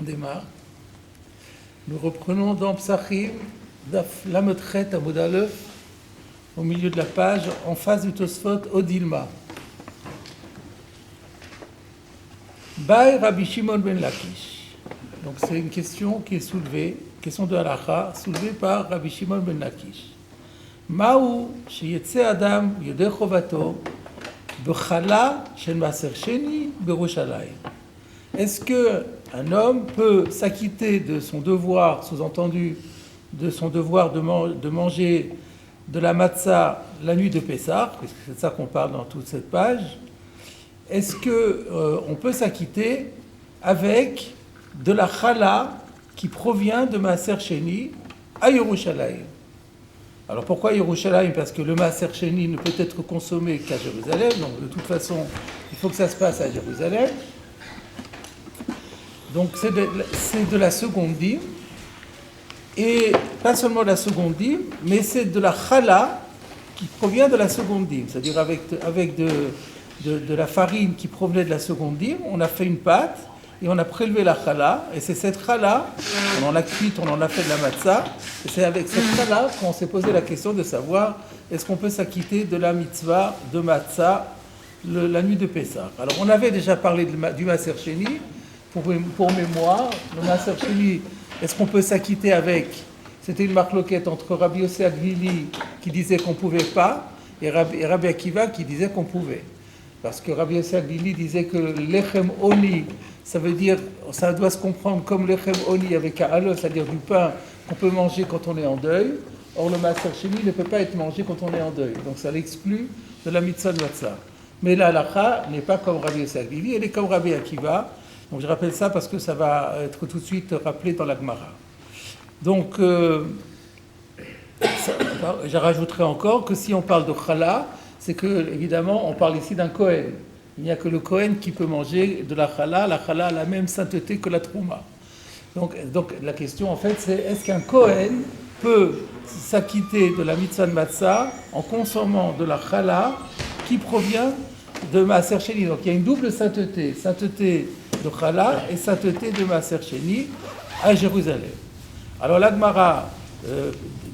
On démarre. Nous reprenons dans Psachim, Daf Lamotchet Amud Aleph, au milieu de la page, en face du Tosfot Odilma. Baï Rabbi Shimon ben Lakish. Donc c'est une question qui est soulevée, question de halacha, soulevée par Rabbi Shimon ben Lakish. Maou sheyetze Adam yodeh chovato b'chala shel maaser sheni b'Yerushalayim. Est-ce qu'un homme peut s'acquitter de son devoir, sous-entendu, de son devoir de manger de la matzah la nuit de Pessah, puisque c'est de ça qu'on parle dans toute cette page, est-ce qu'on peut s'acquitter avec de la chala qui provient de Maaser Sheni à Yerushalayim? Alors pourquoi Yerushalayim? Parce que le Maaser Sheni ne peut être consommé qu'à Jérusalem, donc de toute façon, il faut que ça se passe à Jérusalem. Donc c'est de la seconde dîme, et pas seulement de la seconde dîme, mais c'est de la chala qui provient de la seconde dîme, c'est-à-dire avec de la farine qui provenait de la seconde dîme, on a fait une pâte et on a prélevé la chala, et c'est cette chala, on en a cuite, on en a fait de la matzah, et c'est avec cette chala qu'on s'est posé la question de savoir est-ce qu'on peut s'acquitter de la mitzvah de matzah la nuit de Pessah. Alors on avait déjà parlé du Maaser Sheni. Pour mémoire, le Maaser Sheni, est-ce qu'on peut s'acquitter avec? C'était une marloquette entre Rabbi Yossé Aglili qui disait qu'on ne pouvait pas et Rabbi Akiva qui disait qu'on pouvait. Parce que Rabbi Yossé Aglili disait que lechem oni, ça veut dire, ça doit se comprendre comme lechem oni avec un halo, c'est-à-dire du pain qu'on peut manger quand on est en deuil. Or le Maaser Sheni ne peut pas être mangé quand on est en deuil. Donc ça l'exclut de la mitzvah de matzah. Mais la halakha n'est pas comme Rabbi Yossé Aglili, elle est comme Rabbi Akiva. Donc je rappelle ça parce que ça va être tout de suite rappelé dans la Gemara. Donc, je rajouterai encore que si on parle de chala, c'est que évidemment on parle ici d'un Kohen. Il n'y a que le Kohen qui peut manger de la chala. La chala a la même sainteté que la trouma. Donc la question en fait c'est est-ce qu'un Kohen peut s'acquitter de la mitzvah de matzah en consommant de la chala qui provient de Maaser Sheni. Donc il y a une double sainteté de chala et sainteté de Maaser Sheni à Jérusalem. Alors la Gemara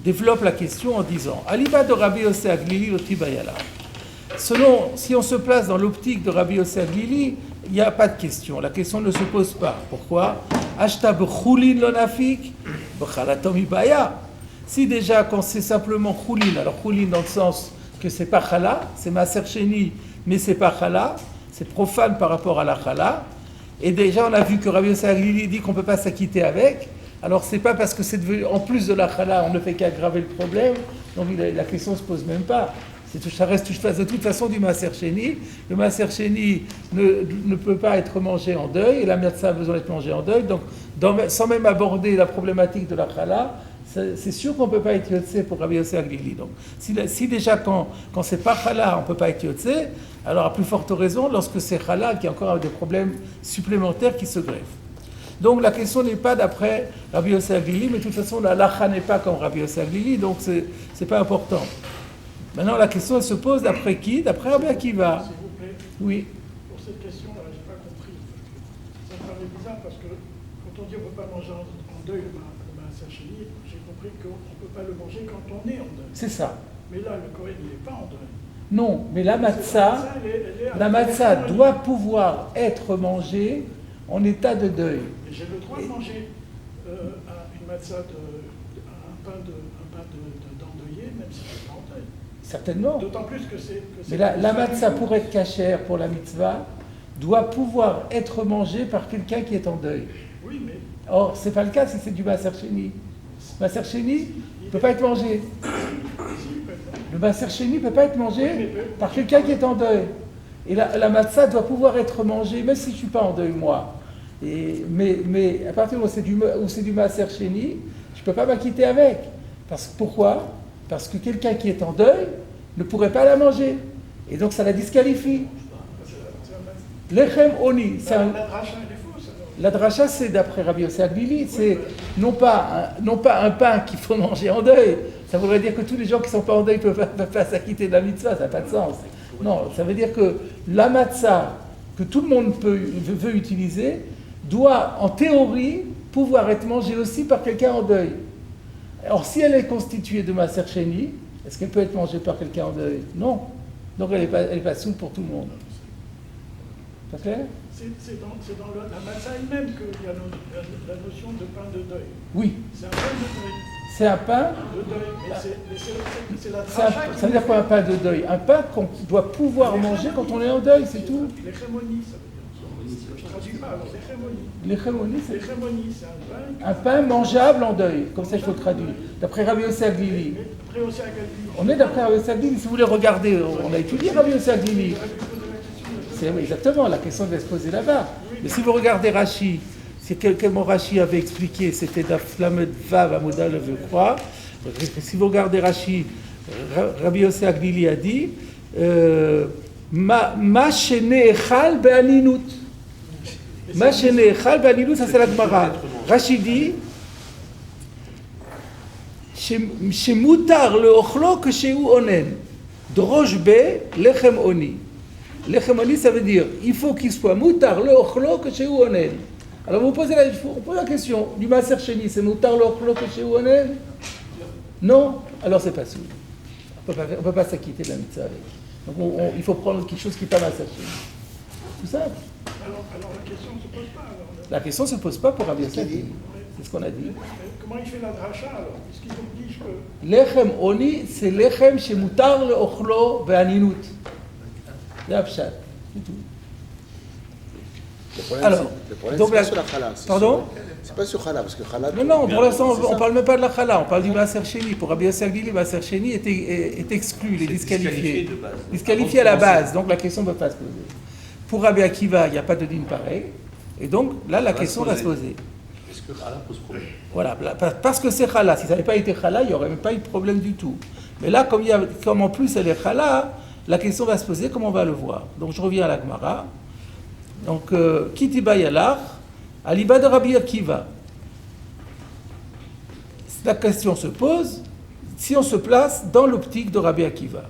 développe la question en disant Aliba de Rabbi Yossé Aglili loti bayala. Selon, si on se place dans l'optique de Rabbi Yossé Aglili, il n'y a pas de question. La question ne se pose pas. Pourquoi? Ashta b'chulin lo nafik b'chalatom ibaya. Si déjà quand c'est simplement chulin, alors chulin dans le sens que c'est pas chala, c'est Maaser Sheni, mais c'est pas chala, c'est profane par rapport à la chala. Et déjà, on a vu que Rabbi Yossé Aglili dit qu'on ne peut pas s'acquitter avec. Alors, c'est pas parce que c'est devenu, en plus de la chala, on ne fait qu'aggraver le problème. Donc, la question ne se pose même pas. Ça reste de toute façon du Maaser Sheni. Le Maaser Sheni ne peut pas être mangé en deuil, et la matzah a besoin d'être mangée en deuil. Donc, sans même aborder la problématique de la chala, c'est sûr qu'on ne peut pas être yotzé pour Rabbi Yossé Aglili. Donc, si déjà quand c'est pas chala, on ne peut pas être yotzé, alors à plus forte raison lorsque c'est chala, qu'il y a encore des problèmes supplémentaires qui se greffent. Donc la question n'est pas d'après Rabbi Yossé Aglili, mais de toute façon la halakha n'est pas comme Rabbi Yossé Aglili, donc c'est pas important. Maintenant la question elle se pose d'après qui? D'après Rabbi Akiva. S'il vous plaît. Oui. Pour cette question, je n'ai pas compris. Ça me paraît bizarre parce que quand on dit on ne peut pas manger en deuil le Maaser Sheni, j'ai compris qu'on ne peut pas le manger quand on est en deuil. C'est ça. Mais là, le Kohen, il n'est pas en deuil. Non, mais la matzah doit pouvoir être mangée en état de deuil. Et j'ai le droit de manger une matzah, un pain d'endeuillé, même si je ne suis pas en deuil. Certainement. D'autant plus que c'est... Mais la matzah, pour être cachère pour la mitzvah, doit pouvoir être mangée par quelqu'un qui est en deuil. Oui, mais... Or, ce n'est pas le cas si c'est du Maaser Sheni. Maaser Sheni ne peut pas être mangé. Le Maaser Sheni ne peut pas être mangé par quelqu'un qui est en deuil. Et la matzah doit pouvoir être mangée, même si je ne suis pas en deuil, moi. Mais à partir où c'est du Maaser Sheni, je ne peux pas m'acquitter avec. Pourquoi? Parce que quelqu'un qui est en deuil ne pourrait pas la manger. Et donc ça la disqualifie. Lechem oni. La dracha, elle est fausse. La dracha, c'est d'après Rabbi Yossé Aglili, c'est non pas un pain qu'il faut manger en deuil. Ça voudrait dire que tous les gens qui ne sont pas en deuil ne peuvent pas s'acquitter de la mitzvah, ça n'a pas de sens. Non, ça veut dire que la matzah que tout le monde veut utiliser doit, en théorie, pouvoir être mangée aussi par quelqu'un en deuil. Or, si elle est constituée de Maaser Sheni, est-ce qu'elle peut être mangée par quelqu'un en deuil? Non. Donc elle n'est pas souple pour tout le monde. Pas clair? C'est dans la matzah elle-même qu'il y a la notion de pain de deuil. Oui. C'est un pain de deuil. C'est un pain De deuil. Mais c'est la ça veut dire quoi un pain de deuil? Un pain qu'on doit pouvoir manger quand on est en deuil, c'est tout. Les chémonies, ça veut dire. Je ne traduis pas, alors les chémonies. Les chémonies, C'est un pain mangeable en deuil, comme ça il faut traduire. D'après Rabbi Yossi Aglili. On est d'après Rabbi Yossi Aglili, si vous voulez regarder, on a étudié Rabbi Yossi Aglili. C'est exactement, la question va se poser là-bas. Mais si vous regardez Rashi, c'est quel mot Rashi avait expliqué, c'était Daflamed Vav Amodal, je crois. Si vous regardez Rashi, Rabbi Yossi Aglili a dit Ma shene echal be'aninut. Ma shene echal be'aninut, ça c'est la Gemara. Rashi dit Shemutar le ochlo que shehu onen. Drosh be lechem oni. Lechem oni, ça veut dire il faut qu'il soit mutar le ochlo que shehu onen. Alors vous posez on pose la question du Maaser Sheni, c'est mutar le ochlo que shehu onen? Non, alors c'est pas sûr. On ne peut pas s'acquitter de la mitzvah avec. Donc il faut prendre quelque chose qui n'est pas Maaser Sheni. Tout ça. Alors la question ne se pose pas. La question ne se pose pas pour Rabbi Yossi. C'est ce qu'on a dit. Comment il fait la dracha alors? Puisqu'ils obligent que... Lechem oni, c'est lechem shemutar le ochlo be'aninut. C'est Abshat. C'est tout. Le problème, alors, c'est pas sur la chala. Pardon? C'est pas sur chala, parce que chala... Non, pour l'instant, on ne parle même pas de la chala, on parle du Maaser Sheni. Pour Rabbi Yossi Aglili, le Maaser Sheni est exclu, il est disqualifié. Disqualifié à la base, donc la question ne peut pas se poser. Pour Rabbi Akiva, il n'y a pas de dîme pareil, et donc là, la question va se poser. Est-ce que chala pose problème? Voilà, parce que c'est chala. Si ça n'avait pas été chala, il n'y aurait même pas eu de problème du tout. Mais là, comme en plus elle est chala, la question va se poser, comme on va le voir. Donc je reviens à la Gemara. Donc, Kitiba Yalach, Aliba de Rabbi Akiva. La question se pose si on se place dans l'optique de Rabbi Akiva.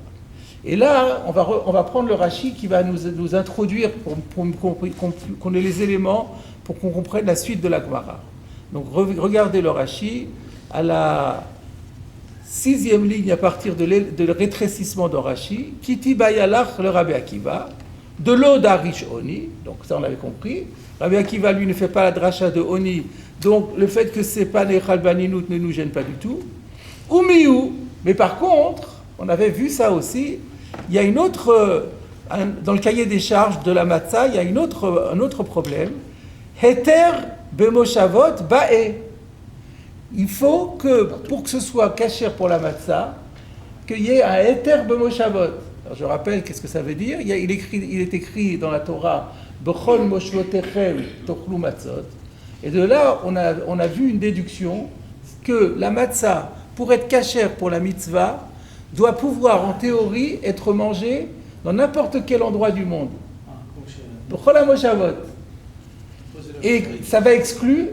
Et là, on va prendre le Rashi qui va nous introduire pour qu'on ait les éléments pour qu'on comprenne la suite de la Gemara. Donc regardez le Rashi à la 6e ligne à partir de le rétrécissement de Rashi, Kiti Bayalach le Rabbi Akiva, de l'eau d'Arish Oni, donc ça on l'avait compris. Rabbi Akiva lui ne fait pas la dracha de Oni, donc le fait que c'est pas Nechal Baninut ne nous gêne pas du tout. Umiyu, mais par contre, on avait vu ça aussi, il y a une autre, dans le cahier des charges de la Matzah, il y a un autre problème. Heter bemoshavot ba'e. Il faut que, pour que ce soit kasher pour la matzah, qu'il y ait un heter bemoshavot. Alors je rappelle, qu'est-ce que ça veut dire? Il est écrit dans la Torah, bechol moshvotechem tochlu matzot. Et de là, on a vu une déduction que la matzah, pour être kasher pour la mitzvah, doit pouvoir, en théorie, être mangée dans n'importe quel endroit du monde. Bechol moshavot. Et ça avait exclu,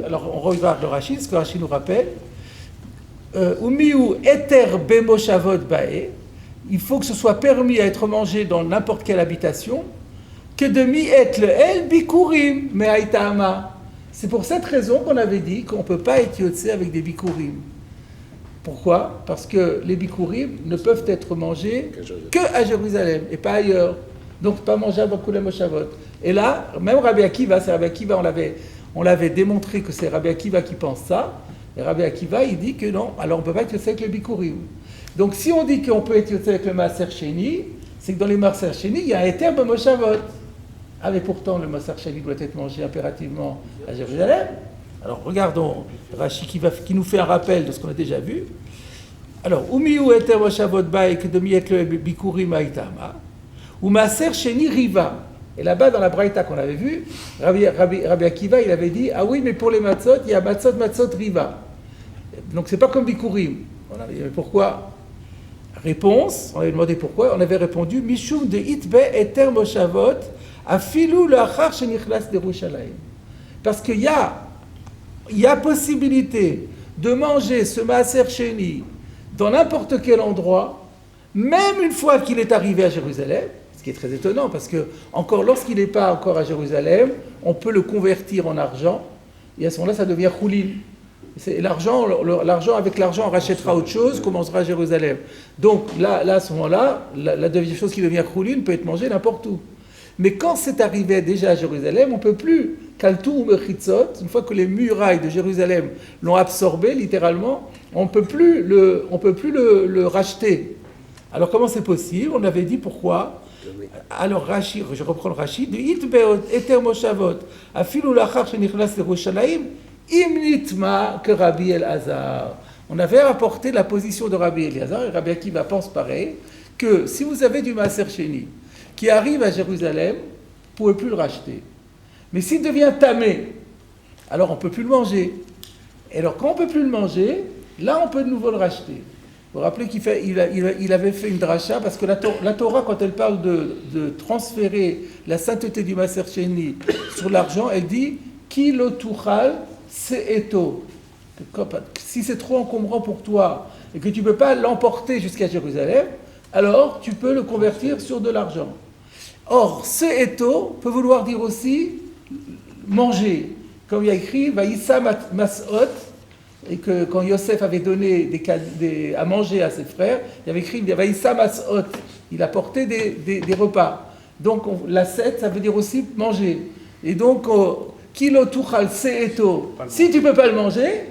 alors on regarde le Rashi, ce que Rashi nous rappelle, Umiu eter bemoshavot bae, il faut que ce soit permis à être mangé dans n'importe quelle habitation, que de mi et le el bikurim me'aitama. C'est pour cette raison qu'on avait dit qu'on ne peut pas être yotse avec des bikurim. Pourquoi? Parce que les bikurim ne peuvent être mangés que à Jérusalem et pas ailleurs. Donc pas mangeable dans Kulei Moshavot. Et là, même Rabbi Akiva, on l'avait démontré que c'est Rabbi Akiva qui pense ça. Et Rabbi Akiva, il dit que non, alors on ne peut pas être yotzei avec le bikurim. Donc si on dit qu'on peut être yotzei avec le Maaser Sheni, c'est que dans les Maaser Sheni, il y a un heter b'moshavot. Ah mais pourtant, le Maaser Sheni doit être mangé impérativement à Jérusalem. Alors regardons Rashi qui nous fait un rappel de ce qu'on a déjà vu. Alors, Umiu heter moshavot bae que de mi et le bikurim aitama. Ou Maaser Sheni riva. Et là-bas, dans la Braïta qu'on avait vue, Rabbi Akiva, il avait dit, ah oui, mais pour les matzot, il y a matzot riva. Donc c'est pas comme bikurim. On avait dit, mais pourquoi? Réponse, on avait demandé pourquoi, on avait répondu, Mishum de itbe eter moshavot, afilu le'achar shenichlas d'Yerushalayim. Parce qu'il y a possibilité de manger ce Maaser Sheni dans n'importe quel endroit, même une fois qu'il est arrivé à Jérusalem, ce qui est très étonnant, parce que encore lorsqu'il n'est pas encore à Jérusalem, on peut le convertir en argent, et à ce moment-là, ça devient choulin. L'argent, avec l'argent, on rachètera autre chose, commencera à Jérusalem. Donc là, à ce moment-là, la deuxième chose qui devient choulin peut être mangée n'importe où. Mais quand c'est arrivé déjà à Jérusalem, on ne peut plus, Kaltou ou Mechitzot, une fois que les murailles de Jérusalem l'ont absorbé, littéralement, on ne peut plus le racheter. Alors comment c'est possible? On avait dit pourquoi. Alors Rashi, je reprends le Rashi, de Itbeot Eter Moshavot, Afilu Lachar Shenichnas Yerushalayim, Imnitma que Rabbi Elazar. On avait rapporté la position de Rabbi Elazar, et Rabbi Akiva pense pareil, que si vous avez du Maaser Sheni qui arrive à Jérusalem, vous ne pouvez plus le racheter. Mais s'il devient tamé, alors on ne peut plus le manger. Et alors quand on ne peut plus le manger, là on peut de nouveau le racheter. Vous vous rappelez qu'il avait fait une dracha, parce que la Torah, quand elle parle de transférer la sainteté du Maaser Sheni sur l'argent, elle dit « Ki lo tuchal se'eto » Si c'est trop encombrant pour toi et que tu ne peux pas l'emporter jusqu'à Jérusalem, alors tu peux le convertir sur de l'argent. Or, ce eto peut vouloir dire aussi manger. Comme il y a écrit, Vaïssa Masot, et que quand Yosef avait donné à manger à ses frères, il avait écrit Vaïssa Masot, il apportait des repas. Donc, l'asset, ça veut dire aussi manger. Et donc, Kilo Tuchal Se Eto, si tu ne peux pas le manger,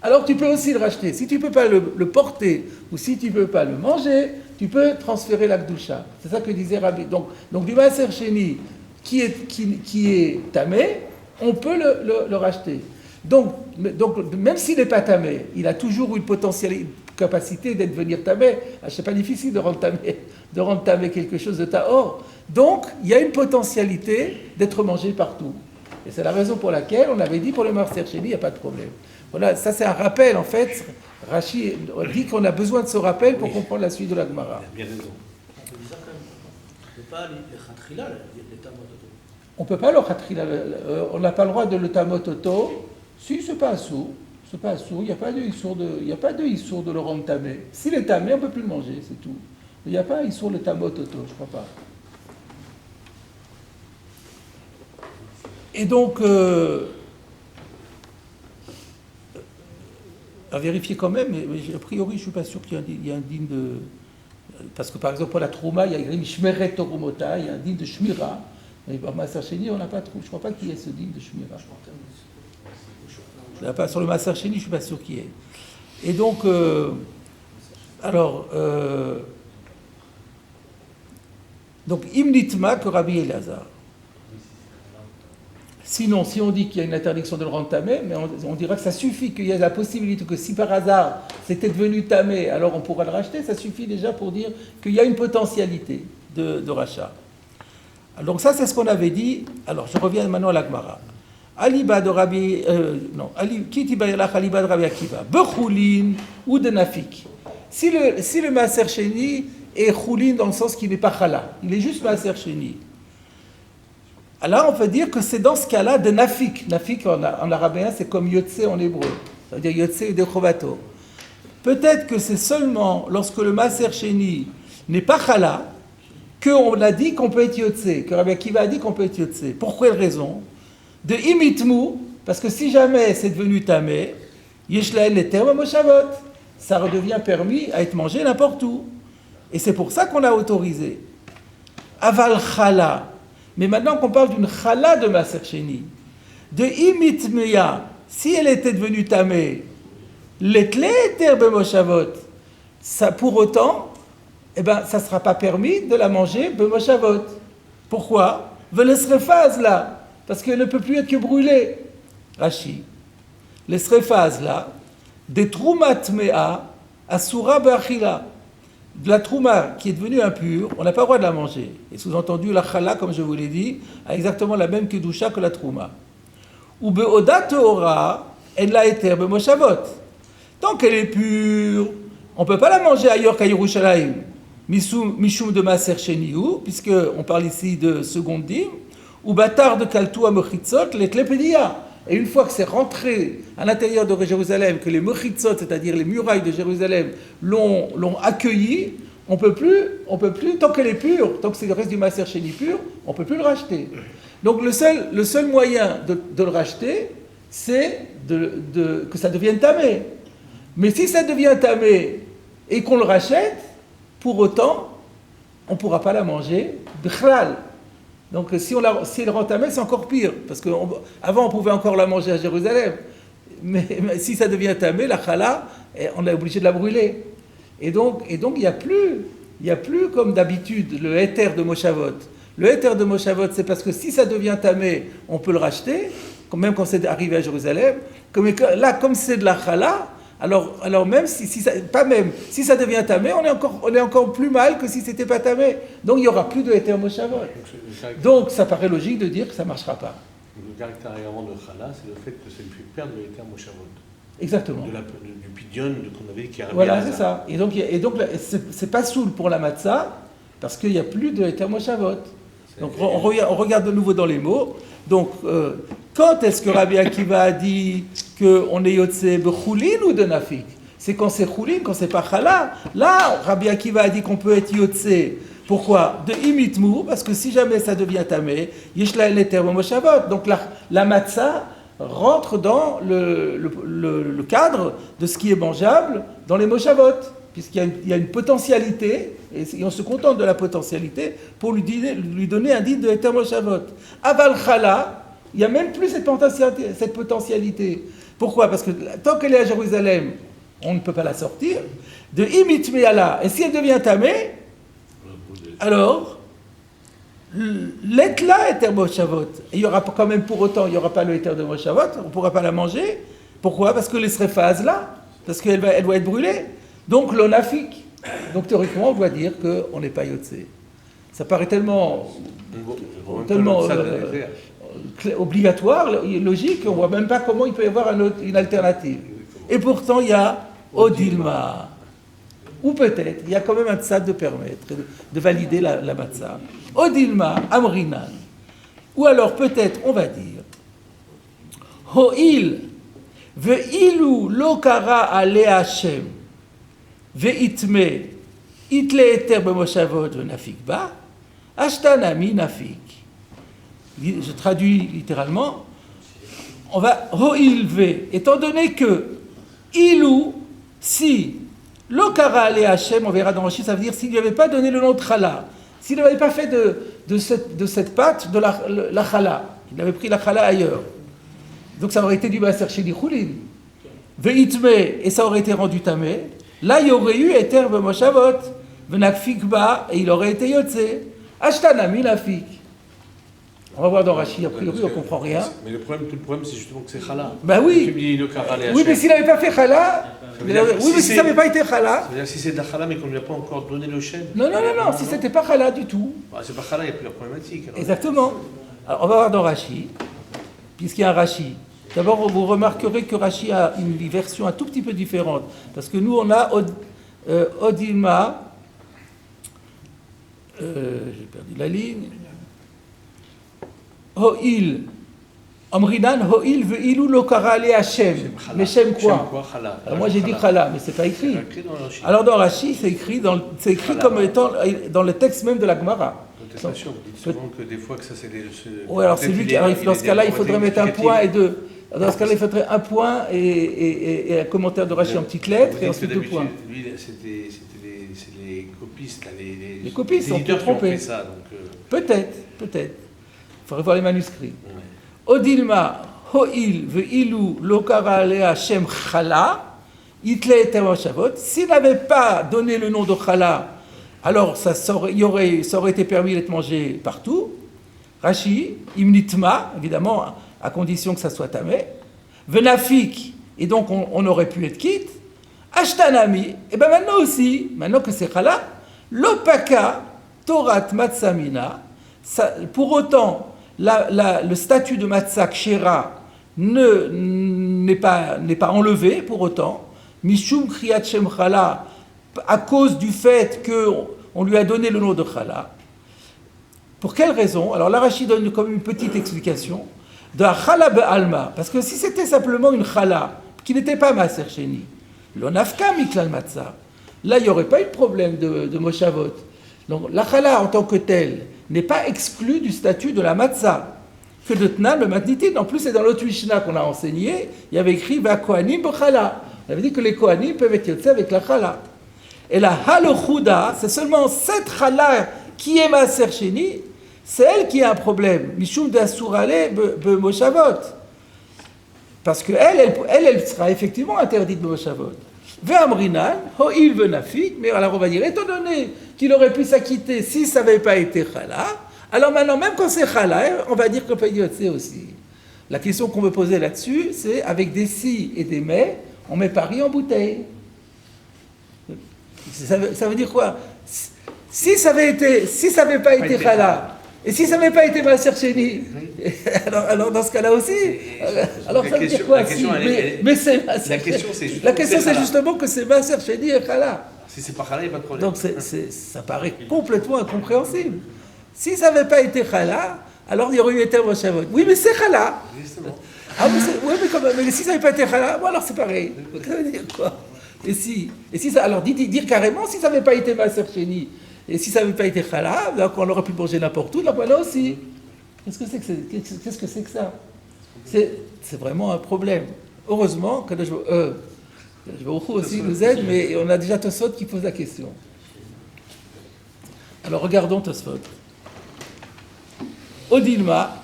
alors tu peux aussi le racheter. Si tu ne peux pas le porter, ou si tu ne peux pas le manger, tu peux transférer la Gdusha. C'est ça que disait Rabbi. Donc du Maaser Sheni qui est tamé, on peut le racheter. Donc même s'il n'est pas tamé, il a toujours une potentielle capacité d'être venir tamé. C'est pas difficile de rendre tamé quelque chose de tahor. Donc il y a une potentialité d'être mangé partout. Et c'est la raison pour laquelle on avait dit pour le Maaser Sheni, il n'y a pas de problème. Voilà, ça c'est un rappel en fait. Rashi dit qu'on a besoin de ce rappel pour comprendre la suite de la Gemara. Il a bien raison. On ne peut pas le khatrila, on n'a pas le droit de le tamototo. Si, c'est pas assourd. C'est pas assourd, il n'y a pas de issour de le rendre tamé. S'il est tamé, on ne peut plus le manger, c'est tout. Il n'y a pas issour le tamototo, je crois pas. Et donc, à vérifier quand même, mais a priori, je ne suis pas sûr qu'il y ait un digne de... Parce que par exemple, pour la Trouma, il y a écrit Shmeret Torumota, il y a un digne de Shmira. Mais par Maaser Sheni, on n'a pas trouvé. Je ne crois pas qu'il y ait ce digne de Shmira. Sur le Maaser Sheni, je ne suis pas sûr qu'il y ait. Et donc, donc Imnitma que Rabbi Elazar. Sinon, si on dit qu'il y a une interdiction de le rendre tamé, mais on dira que ça suffit, qu'il y a la possibilité que si par hasard c'était devenu tamé, alors on pourra le racheter, ça suffit déjà pour dire qu'il y a une potentialité de rachat. Donc ça, c'est ce qu'on avait dit. Alors, je reviens maintenant à la Gemara. Aliba de Rabbi... Kitiba yalach aliba de Rabbi Akiva. Bechoulin ou de nafik. Si le Maaser Sheni est choulin dans le sens qu'il n'est pas chala, il est juste Maaser Sheni. Alors, on peut dire que c'est dans ce cas-là de nafik. Nafik, en arabien, c'est comme yotse en hébreu. Ça veut dire yotse de chovato. Peut-être que c'est seulement lorsque le Maaser Sheni n'est pas chala qu'on a dit qu'on peut être yotse, que Rabbi Akiva a dit qu'on peut être yotse. Pour quelle raison? De imitmu, parce que si jamais c'est devenu tamé, yeshlaen les termes moshavot, ça redevient permis à être mangé n'importe où. Et c'est pour ça qu'on a autorisé. Aval chala. Mais maintenant qu'on parle d'une chala de Maaser Sheni, de imitmeya, si elle était devenue tamée, l'étlé terbe moshavot, ça pour autant, ça ne sera pas permis de la manger bemoshavot. Pourquoi? Velesrefaz là, parce qu'elle ne peut plus être que brûlée. Rashi, les srefaz là, des troumat mea asura be'achila. De la trouma qui est devenue impure, on n'a pas le droit de la manger. Et sous-entendu, la chala, comme je vous l'ai dit, a exactement la même kedusha que la trouma. Ou be'oda teora, elle l'a été bemoshavot. Tant qu'elle est pure, on ne peut pas la manger ailleurs qu'à Yerushalayim. Mishum de Maaser Sheni, puisqu'on parle ici de seconde dîme, ou bâtard de Kaltou à Mechitzot, les Tlepédia. Et une fois que c'est rentré à l'intérieur de Jérusalem, que les Mechitzot, c'est-à-dire les murailles de Jérusalem, l'ont accueilli, on peut plus, tant qu'elle est pure, tant que c'est le reste du Maaser Sheni pur, on ne peut plus le racheter. Donc le seul moyen de le racheter, c'est que ça devienne tamé. Mais si ça devient tamé et qu'on le rachète, pour autant, on ne pourra pas la manger bichlal. Donc si elle rend tamé, c'est encore pire. Parce qu'avant, on pouvait encore la manger à Jérusalem. Mais si ça devient tamé, la chala, on est obligé de la brûler. Et donc il n'y a plus comme d'habitude le héter de Moshavot. Le héter de Moshavot, c'est parce que si ça devient tamé, on peut le racheter, même quand c'est arrivé à Jérusalem. Là, comme c'est de la chala, alors même si ça devient tamé, on est encore plus mal que si c'était pas tamé. Donc il n'y aura plus de héter Moshavot. Donc ça paraît logique de dire que ça ne marchera pas. Le caractère aérant de chala, c'est le fait que ça lui fait perdre le héter Moshavot. Exactement. Du pidion qu'on avait qui arrivait. Voilà, c'est ça. Et donc c'est pas soul pour la matzah, parce qu'il n'y a plus de héter Moshavot. Donc on regarde de nouveau dans les mots. Donc quand est-ce que Rabbi Akiva a dit qu'on est yotze bechulin ou de nafik? C'est quand c'est chulin, quand c'est pas chala. Là, Rabbi Akiva a dit qu'on peut être yotze. Pourquoi? De imitmou, parce que si jamais ça devient tamé, yeshla el heter moshavot. Donc la matzah rentre dans le cadre de ce qui est mangeable dans les moshavot, puisqu'il y a une potentialité, et on se contente de la potentialité pour lui donner un dit de heter moshavot. Aval chala, il n'y a même plus cette potentialité. Pourquoi? Parce que tant qu'elle est à Jérusalem, on ne peut pas la sortir. De imit me'ala, et si elle devient tamée, alors l'etla heter moshavot. Et il y aura quand même pour autant, il n'y aura pas le heter de moshavot, on ne pourra pas la manger. Pourquoi? Parce que les srefas là, parce qu'elle doit être brûlée. Donc l'onafik. Donc théoriquement, on doit dire qu'on n'est pas yotze. Ça paraît tellement obligatoire, logique, on ne voit même pas comment il peut y avoir une alternative. Et pourtant, il y a Odilma. Ou peut-être, il y a quand même un tzad de permettre, de valider la matzah. Odilma, Amrinan. Ou alors peut-être, on va dire, Ho'il, ve'ilu lo kara ale Hashem, ve'itme, itle eter b'moshavot ve'nafik ba, ashtanami nafik. Je traduis littéralement, on va Ho'il ve, étant donné que Ilou, si Lokara ale Hashem, on verra dans Rashi, ça veut dire s'il ne lui avait pas donné le nom de Chala, s'il n'avait pas fait de cette pâte de la Chala, il avait pris la Chala ailleurs. Donc ça aurait été du Maaser Sheni Chulin. Ve'itme, et ça aurait été rendu tamé. Là, il y aurait eu Eter B'Moshavot, V'nakfik ba, et il aurait été Yotze. Ashtanami nafik. On va voir dans Rashi, a priori, on ne comprend rien. Mais tout le problème, c'est justement que c'est chala. Ben oui. Tu me dis le kara les Oui, mais s'il n'avait pas fait chala, oui, mais si ça n'avait pas été chala. Ça veut dire si c'est de la chala, mais qu'on ne lui a pas encore donné le chêne. Non, si c'était pas chala du tout. Ah, c'est pas chala, il n'y a plus la problématique. Alors. Exactement. Alors, on va voir dans Rashi, puisqu'il y a un Rashi. D'abord, vous remarquerez que Rashi a une version un tout petit peu différente. Parce que nous, on a Odilma. J'ai perdu la ligne. Ho'il, Amrinan, Ho'il ve'ilu lo kara ale Hashem. Mais Shem quoi? Alors moi j'ai dit Chala, mais c'est pas écrit. Alors dans Rashi, c'est écrit comme étant dans le texte même de la Gemara. Vous dites souvent que des fois que ça c'est des... Oui, alors c'est lui qui arrive. Dans ce cas-là, il faudrait mettre un point et deux. Dans ce cas-là, il faudrait un point et un commentaire de Rashi en petites lettres et ensuite deux points. Lui, c'est les copistes, les copistes sont trompés. Peut-être. Il faudrait voir les manuscrits. Odilma, Ho'il, ve'ilu, lokara ale Hashem Chala, itle eter moshavot. S'il n'avait pas donné le nom de Chala, alors ça aurait été permis d'être mangé partout. Rashi, imnitma, évidemment, à condition que ça soit tamé. Venafik, et donc on aurait pu être quitte. Ashtanami, et bien maintenant que c'est Chala, l'opaka, Torat Matsamina, pour autant, le statut de Matzah Kshera n'est pas enlevé pour autant. Mishum Kriyat Shem Chala, à cause du fait qu'on lui a donné le nom de Chala. Pour quelle raison? Alors là, Rashi donne comme une petite explication. De la Chala Be'alma, parce que si c'était simplement une Chala, qui n'était pas Maaser Sheni, l'onafka miklal Matzah, là, il n'y aurait pas eu de problème de Moshavot. Donc la Chala en tant que telle n'est pas exclue du statut de la Matzah. que de Tnan le Matnitin. En plus, c'est dans l'autre Mishnah qu'on a enseigné, il y avait écrit Va Kohanim B'Chala. On avait dit que les Kohanim peuvent être yotzei avec la Chala. Et la Halochuda, c'est seulement cette Chala qui est Maaser Sheni, c'est elle qui a un problème. Mishum d'Asurale B'Moshavot. Parce qu'elle sera effectivement interdite B'Moshavot. Ve'amrinan, ho'il venafik, mais alors on va dire, étant donné qu'il aurait pu s'acquitter si ça n'avait pas été Chala, alors maintenant, même quand c'est Chala, on va dire qu'on peut dire c'est aussi. La question qu'on veut poser là-dessus, c'est avec des si et des mais, on met Paris en bouteille. Ça veut dire quoi? Si ça n'avait pas été Chala, et si ça n'avait pas été Maaser Sheni, alors dans ce cas-là aussi, alors ça veut dire quoi? Mais c'est Maaser Sheni. La question c'est justement que c'est Maaser Sheni et Chala. Si c'est pas Chala, il n'y a pas de problème. Donc ça paraît complètement incompréhensible. Si ça n'avait pas été Chala, alors il y aurait eu Eter Moshavot. Oui, mais c'est Chala. Justement. Ah, mais si ça n'avait pas été Chala, bon alors c'est pareil. Ça veut dire quoi? Et si ça, alors dire carrément, si ça n'avait pas été Maaser Sheni, et si ça n'avait pas été Chala, donc on aurait pu manger n'importe où, là voilà aussi. Qu'est-ce que c'est que ça? C'est vraiment un problème. Heureusement que je aussi nous aide, mais on a déjà Tosfot qui pose la question. Alors regardons Tosfot. Odilma,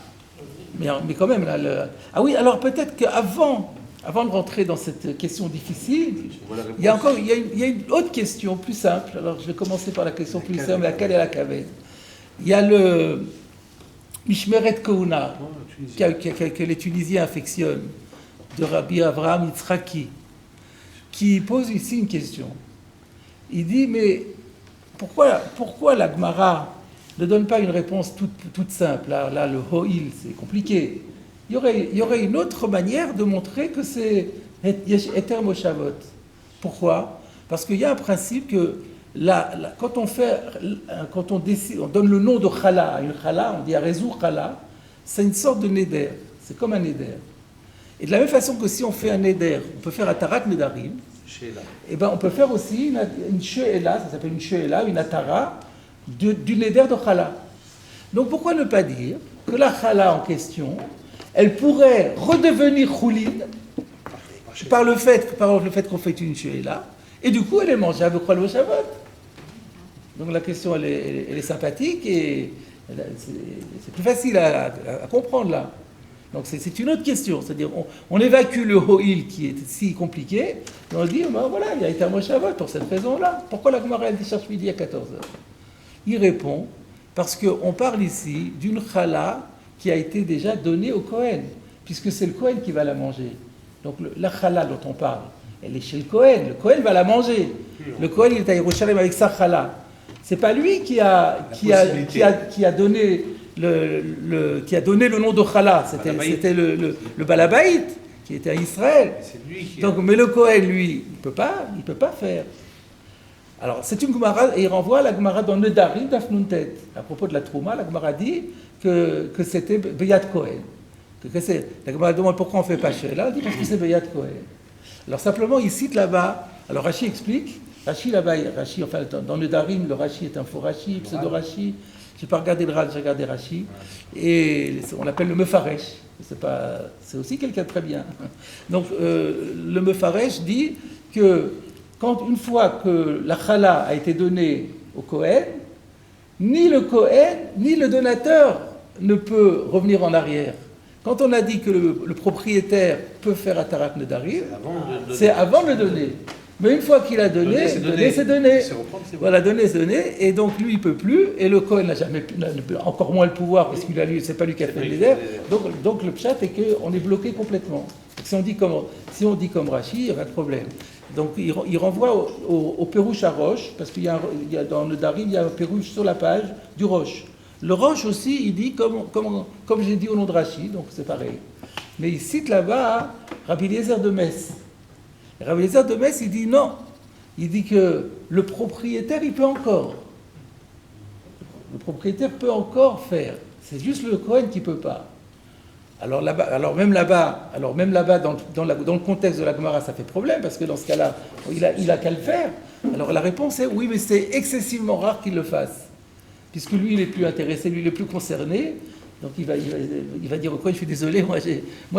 mais quand même là. Ah oui, alors peut-être qu'avant de rentrer dans cette question difficile, il y a une autre question plus simple. Alors je vais commencer par la question plus simple, laquelle est la Kaved. Il y a le Mishmeret Kohuna, que les Tunisiens affectionnent, de Rabbi Avraham Yitzhaki, qui pose ici une question. Il dit, mais pourquoi la Gemara ne donne pas une réponse toute simple? Là, le Ho'il, c'est compliqué. Il y aurait une autre manière de montrer que c'est Eter Moshavot. Pourquoi? Parce qu'il y a un principe que quand on décide, on donne le nom de Chala à une Chala, on dit Arezou Chala, c'est une sorte de Neder. C'est comme un Neder. Et de la même façon que si on fait un Neder, on peut faire Atarat Nedarim, et ben on peut faire aussi une She'ela, ça s'appelle une She'ela, une Atara, du Neder de Chala. Donc pourquoi ne pas dire que la Chala en question, elle pourrait redevenir Choulin par le fait qu'on fait une She'ela, et du coup elle est mangeable au Moshavot. Donc la question elle est sympathique et c'est plus facile à comprendre là. Donc c'est une autre question, c'est-à-dire on évacue le Ho'il qui est si compliqué, et on dit ben voilà, il y a été un Moshavot pour cette raison-là. Pourquoi la Gemara elle dit cherche midi à 14h? Il répond parce qu'on parle ici d'une Chala qui a été déjà donnée au Kohen, puisque c'est le Kohen qui va la manger. Donc la Chala dont on parle, elle est chez le Kohen va la manger. Le Kohen il est à Yerushalayim avec sa Chala. C'est pas lui qui a donné le nom de Chala, c'était le Balabaït qui était à Israël. Donc, mais le Kohen, lui, il peut pas faire. Alors, c'est une Gemara, et il renvoie à la Gemara dans Nedarim d'Afnuntet. À propos de la Trouma, la Gemara dit que c'était Beyat Kohen. La Gemara demande pourquoi on ne fait pas She'ela, elle dit parce que c'est Beyat Kohen. Alors, simplement, il cite là-bas, alors Rashi explique, enfin, dans Nedarim, le Rashi est un faux Rashi, pseudo-Rashi. Je n'ai pas regardé le Rad, j'ai regardé Rashi. Et on l'appelle le Mefaresh. C'est aussi quelqu'un de très bien. Donc, le Mefaresh dit que une fois que la Chala a été donnée au Kohen, ni le Kohen, ni le donateur ne peut revenir en arrière. Quand on a dit que le propriétaire peut faire Atarat Nedarim, c'est avant de le donner. Mais une fois qu'il a donné, c'est donné. Voilà, donné, c'est donné. Et donc lui, il ne peut plus. Et le Kohen n'a encore moins le pouvoir, parce qu'il a lu, c'est pas lui qui a fait le Neder. Donc le pshat est qu'on est bloqué complètement. Si on dit comme Rashi, il n'y a pas de problème. Donc il renvoie au Pérouche à Roche, parce qu'il y a dans le Darim, il y a un Pérouche sur la page du Roche. Le Roche aussi, il dit comme j'ai dit au nom de Rashi, donc c'est pareil. Mais il cite là-bas Rabbi Eliezer de Metz. Rabbi Eliezer de Metz, il dit non. Il dit que le propriétaire, il peut encore. Le propriétaire peut encore faire. C'est juste le Kohen qui ne peut pas. Alors même là-bas, dans le contexte de la Gemara, ça fait problème, parce que dans ce cas-là, il a qu'à le faire. Alors la réponse est oui, mais c'est excessivement rare qu'il le fasse. Puisque lui, il est plus intéressé, lui, il est plus concerné. Donc il va dire au Kohen, je suis désolé, moi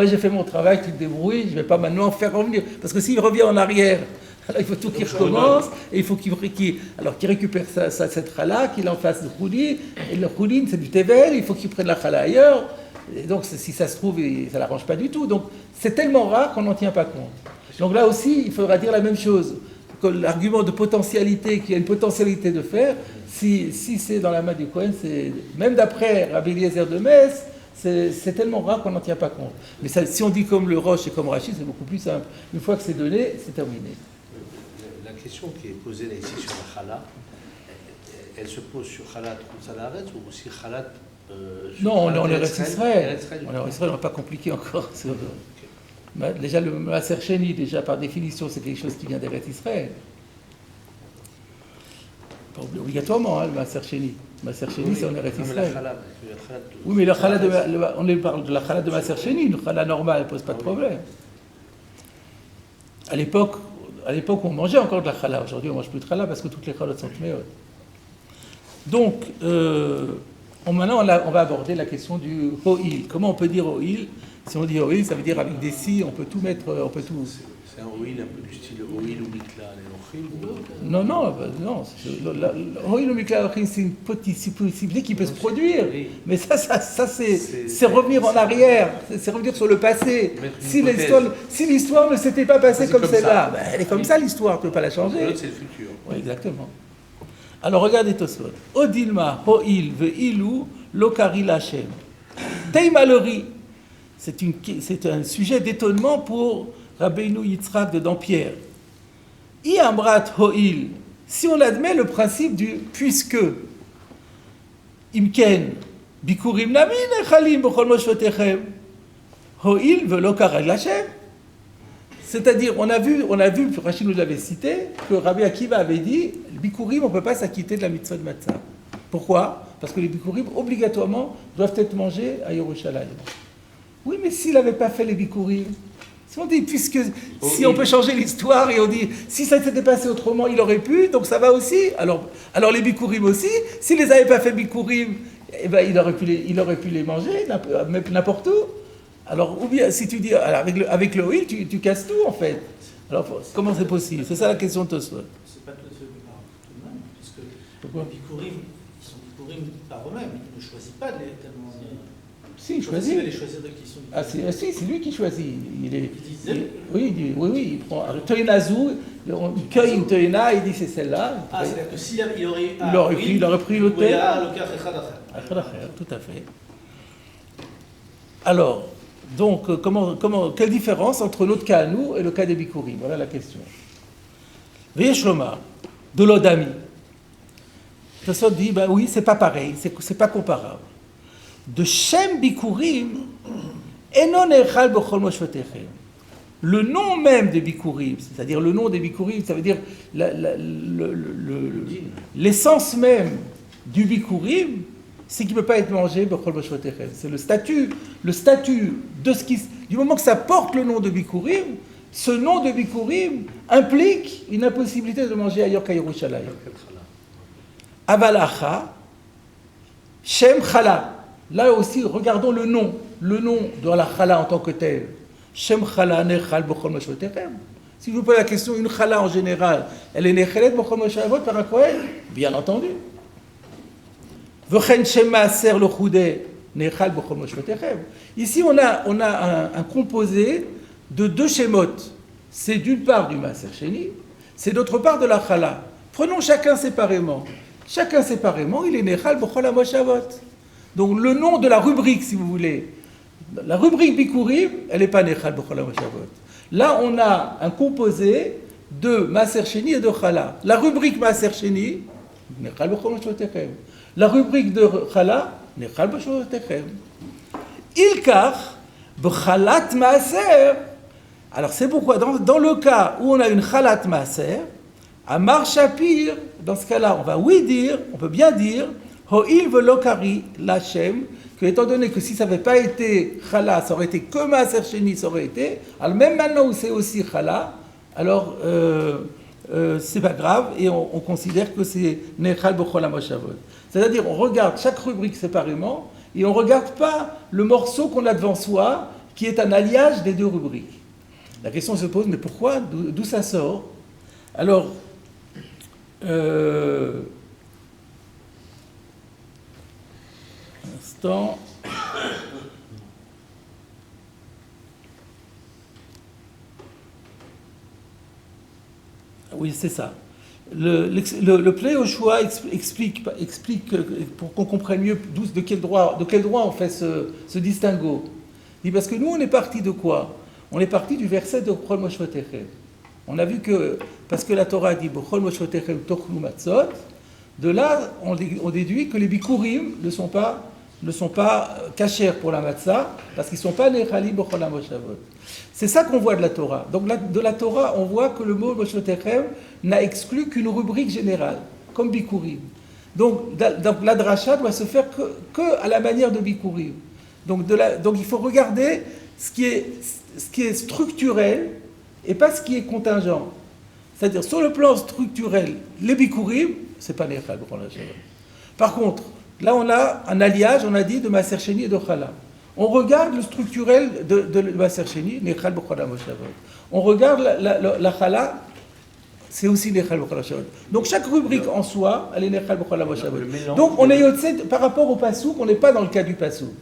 j'ai fait mon travail, tu te débrouilles, je ne vais pas maintenant faire revenir. Parce que s'il revient en arrière, alors il faut tout qu'il recommence, et il faut qu'il récupère cette chala, qu'il en fasse le choulin, et le choulin c'est du tevel, il faut qu'il prenne la chala ailleurs, et donc si ça se trouve, ça ne l'arrange pas du tout. Donc c'est tellement rare qu'on n'en tient pas compte. Donc là aussi, il faudra dire la même chose, que l'argument de potentialité, qu'il y a une potentialité de faire, si c'est dans la main du Kohen, même d'après Rabbi Eliezer de Metz, c'est tellement rare qu'on n'en tient pas compte. Mais ça, si on dit comme le Roche et comme Rashi, c'est beaucoup plus simple. Une fois que c'est donné, c'est terminé. La question qui est posée là ici sur la chala, elle se pose sur Khalat Khoutzalaret ou aussi Khalat non, on est resté Israël. On est resté Israël, on n'a pas compliqué encore. Déjà, le Maaser Sheni, déjà par définition, c'est quelque chose qui vient d'Eretz Israël. Pas obligatoirement, le Maaser Sheni. Le Maaser Sheni, c'est en Eretz Israël. Oui, mais on parle de la chala de Maaser Sheni, une chala normale, elle ne pose pas de problème. À l'époque, on mangeait encore de la chala. Aujourd'hui, on ne mange plus de chala parce que toutes les chalotes sont méotes. Donc, maintenant, on va aborder la question du ho'il. Comment on peut dire ho'il? Si on dit ho'il, ça veut dire avec des si, on peut tout mettre, on peut tout. C'est un ho'il un peu du style ho'il ou mikla, les lochim? Non. Ho'il ou mikla, c'est une possibilité qui peut se produire. Oui. Mais ça c'est revenir en arrière, c'est revenir sur le passé. Si l'histoire ne s'était pas passée comme celle-là, elle est comme ça l'histoire, on ne peut pas la changer. L'autre, c'est le futur. Oui, exactement. Alors regardez Tosfot. Odilma, ho'il, ve'ilu, lokari lachem. Teimalori. C'est un sujet d'étonnement pour Rabbeinu Yitzhak de Dampierre. I amrat ho'il. Si on admet le principe du puisque, imken, bikurim namin echalim b'chol moshvotechem, ho'il velokar lachem. C'est-à-dire, on a vu, Rachid nous l'avait cité, que Rabbi Akiva avait dit, bikurim, on ne peut pas s'acquitter de la mitzvah de matzah. Pourquoi? Parce que les bikurim, obligatoirement, doivent être mangés à Yerushalayim. Oui, mais s'il n'avait pas fait les bikurim, si on dit, si on peut changer l'histoire et on dit, si ça s'était passé autrement, il aurait pu, donc ça va aussi. Alors les bikurim aussi, s'il les avait pas fait bikurim, eh ben, il aurait pu les manger n'importe où. Alors, ou bien, si tu dis, avec le oil, tu casses tout, en fait. Alors, comment c'est possible? C'est ça la question de Tosfot. C'est pas tout à fait tout de même, puisque les bikurim, ils sont bikurim par eux-mêmes, ils ne choisissent pas de les tellement. Si, il choisit. C'est lui qui choisit. Oui, il prend un Toinazou, il cueille une Toina, il dit c'est celle-là. C'est-à-dire que s'il aurait. Il aurait pris le thé. Tout à fait. Alors, donc, quelle différence entre notre cas à nous et le cas des Bikurim? Voilà la question. Veyeshloma, de l'Odami. Tosfot dit, ben oui, c'est pas pareil, c'est pas comparable. De Shem Bikurim, Enon Echal B'chol Moshvotechem. Le nom même des Bikurim, c'est-à-dire le nom des Bikurim, ça veut dire l'essence même du Bikurim, c'est qu'il ne peut pas être mangé B'chol Moshvotechem. C'est le statut de ce qui, du moment que ça porte le nom de Bikurim, ce nom de Bikurim implique une impossibilité de manger ailleurs qu'à Yerushalayim. Avalacha, Shem Chala. Là aussi, regardons le nom de la chala en tant que tel. Shem chala nechal b'chol moshvotechem. Si je vous pose la question, une chala en général, elle est nechelet b'chol moshvot par un kohen? Bien entendu. V'chen shem maaser le choudé nechal b'chol moshvotechem. Ici, on a un composé de deux shémotes. C'est d'une part du maaser sheni, c'est d'autre part de la chala. Prenons chacun séparément. Chacun séparément, il est nechal b'chol moshvot. Donc le nom de la rubrique, si vous voulez, la rubrique Bikurim, elle n'est pas Nechal B'chol HaMoshavot. Là, on a un composé de Maaser Sheni et de Chala. La rubrique Maaser Sheni, Nechal B'chol HaMoshavotechem. La rubrique de Chala, Nechal B'chol HaMoshavotechem. Ilkach B'chalat Maaser. Alors c'est pourquoi, dans le cas où on a une Chalat Maaser, à Mar Shapir, dans ce cas-là, on peut bien dire, Ho'il velokari lachem, que étant donné que si ça n'avait pas été chala, ça aurait été que maaser sheni, ça aurait été, alors même maintenant où c'est aussi chala, alors c'est pas grave et on considère que c'est nechal b'chol hamoshavot. C'est-à-dire on regarde chaque rubrique séparément et on ne regarde pas le morceau qu'on a devant soi, qui est un alliage des deux rubriques. La question se pose, mais pourquoi? D'où ça sort? Alors, un instant. Oui, c'est ça. Le Plei Yoshua explique pour qu'on comprenne mieux de quel droit on fait ce distinguo. Il dit parce que nous, on est parti de quoi? On est parti du verset de B'chol Moshvotechem. On a vu que, parce que la Torah dit B'chol Moshvotechem tochlu matzot, de là, on déduit que les bikurim ne sont pas cachers pour la matzah, parce qu'ils ne sont pas nechali b'chol hamoshavot. C'est ça qu'on voit de la Torah. Donc de la Torah, on voit que le mot Moshvotechem n'a exclu qu'une rubrique générale, comme bikurim. Donc la dracha doit se faire que à la manière de bikurim. Donc il faut regarder ce qui est structurel et pas ce qui est contingent. C'est-à-dire, sur le plan structurel, les bikurim, c'est pas nechal b'chol hamoshavot. Par contre, là on a un alliage, on a dit, de Maaser Sheni et de Chala. On regarde le structurel de Maaser Sheni, nechal b'chol hamoshavot. On regarde la Chala, c'est aussi nechal b'chol hamoshavot. Donc chaque rubrique en soi, elle est nechal b'chol hamoshavot. Donc on est yotzé par rapport au pasouk, on n'est pas dans le cas du pasouk.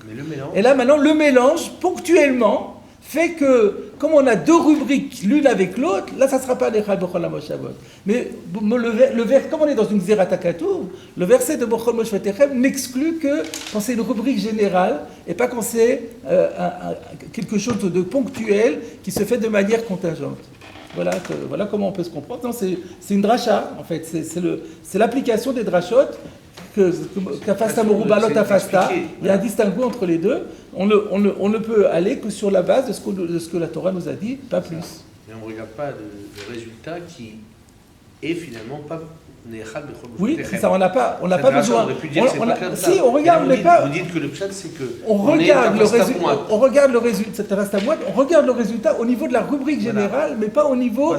Et là maintenant, le mélange, ponctuellement, fait que, comme on a deux rubriques l'une avec l'autre, là ça ne sera pas nechal b'chol hamoshavot. Mais comme on est dans une zerata katuv, le verset de B'chol Moshvotechem n'exclut que quand c'est une rubrique générale et pas quand c'est quelque chose de ponctuel qui se fait de manière contingente. Voilà comment on peut se comprendre. Non, c'est une dracha, en fait. C'est l'application des drachot qu'afasta morubalot afasta. Il y a un distinguo entre les deux. On ne peut aller que sur la base de ce que la Torah nous a dit, pas plus. Mais on ne regarde pas le résultat qui est finalement pas nechal b'chol hamoshavot. Oui, c'est ça, on n'a pas besoin. On aurait pu dire que c'est pas comme ça. Si, on regarde, mais pas. Vous dites que le pshat, c'est que On regarde le résultat au niveau de la rubrique générale, mais pas au niveau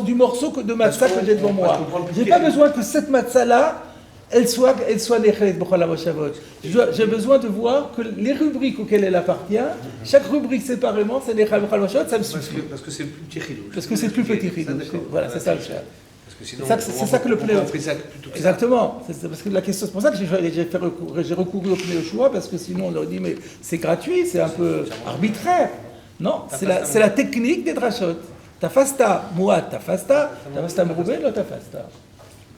du morceau de matzah que j'ai devant moi. J'ai pas besoin que cette matzah-là, elle soit nechal b'chol hamoshavot. J'ai besoin de voir que les rubriques auxquelles elle appartient, chaque rubrique séparément, c'est nechal b'chol hamoshavot, ça me suffit. Parce que c'est le plus petit chidouche. Parce que c'est le plus petit chidouche. Voilà, c'est ça le chat. Sinon, c'est ça que le Plei Yoshua. Exactement. Parce que la question, c'est pour ça que j'ai recouru au Plei Yoshua, parce que sinon on aurait dit mais c'est gratuit, c'est un peu arbitraire. Non, c'est la technique des drachot. Tafasta, muat, tafasta mroubé, lo tafasta.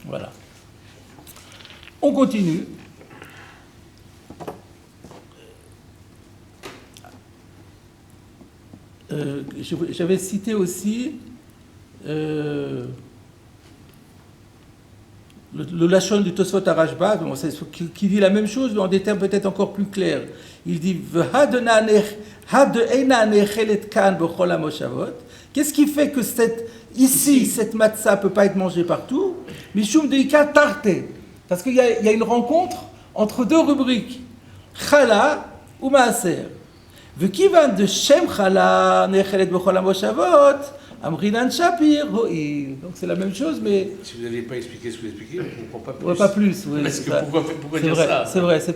Voilà. On continue. J'avais cité aussi le lachon du Tosfot Arashba, qui dit la même chose, mais en des termes peut-être encore plus clairs. Il dit qu'est-ce qui fait que cette matzah ne peut pas être mangée partout? Mishum deika tarte. Parce qu'il y a une rencontre entre deux rubriques, Chala ou Maaser. V'kivan de Shem Chala nechelet b'chol hamoshavot. Amrinan Shapir, Ho'il. Donc c'est la même chose, mais. Si vous n'aviez pas expliqué ce que vous expliquez, on ne comprend pas plus. Ouais, pas plus, oui. Parce que pourquoi dire vrai, ça? C'est vrai, c'est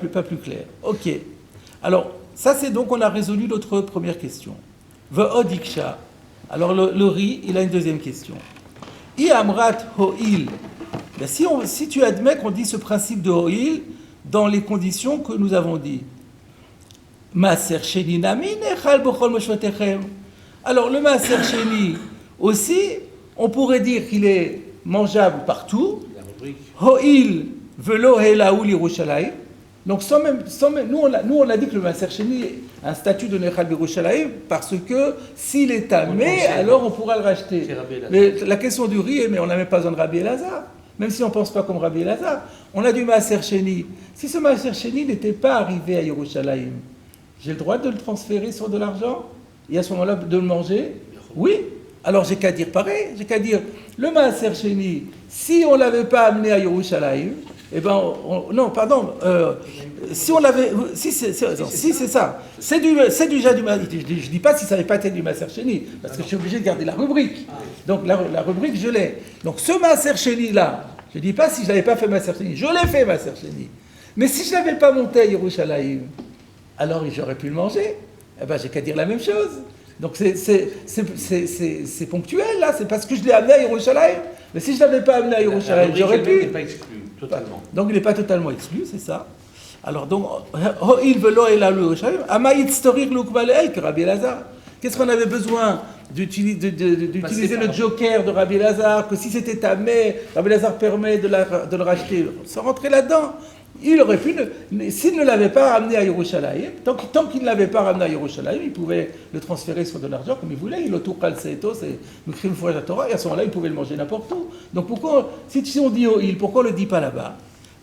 pas plus clair. Ok. Alors, ça c'est donc, on a résolu notre première question. Ve'odiksha. Alors le riz, il a une deuxième question. I amrat Ho'il. Ben, si tu admets qu'on dit ce principe de Ho'il dans les conditions que nous avons dit. Maaser Sheni nami nechal b'chol moshvotechem. Alors le Maaser Sheni aussi, on pourrait dire qu'il est mangeable partout. Ho'il velo helaou l'Yerushalayim. Donc nous on a dit que le Maaser Sheni a un statut de nechal b'Yerushalayim parce que s'il est tamé, alors on pourra le racheter. Mais la question du riz, mais on n'a même pas besoin de Rabbi Elazar. Même si on ne pense pas comme Rabbi Elazar, on a du Maaser Sheni. Si ce Maaser Sheni n'était pas arrivé à Yerushalayim, j'ai le droit de le transférer sur de l'argent et à ce moment-là de le manger? Oui. Alors j'ai qu'à dire pareil, j'ai qu'à dire le Maaser Sheni, si on ne l'avait pas amené à Yerushalayim, si on l'avait, si c'est ça, c'est du Maaser. Je dis pas si ça n'avait pas été du Maaser Sheni, parce que je suis obligé de garder la rubrique. Donc la rubrique je l'ai. Donc ce Maaser Sheni là, je dis pas si je l'avais pas fait Maaser Sheni, je l'ai fait Maaser Sheni. Mais si je n'avais pas monté à Yerushalayim, alors j'aurais pu le manger. Eh ben, j'ai qu'à dire la même chose. Donc c'est ponctuel, là, c'est parce que je l'ai amené à Yerushalayim. Mais si je ne l'avais pas amené à Yerushalayim, j'aurais pu. Il n'est pas exclu, totalement. Donc il n'est pas totalement exclu, c'est ça. Alors donc, Ho'il velo ela Yerushalayim, Amayit storir lukbaleel que Rabbi Elazar. Qu'est-ce qu'on avait besoin d'utiliser le joker de Rabbi Elazar, que si c'était tamé, Rabbi Elazar permet de le racheter, sans rentrer là-dedans. Il aurait pu, s'il ne l'avait pas ramené à Yerushalayim, tant qu'il ne l'avait pas ramené à Yerushalayim, il pouvait le transférer sur de l'argent comme il voulait. Il autoukal seeto, c'est le crime fourrage à Torah, et à ce moment-là, il pouvait le manger n'importe où. Donc pourquoi, si on dit Ho'il, pourquoi on ne le dit pas là-bas?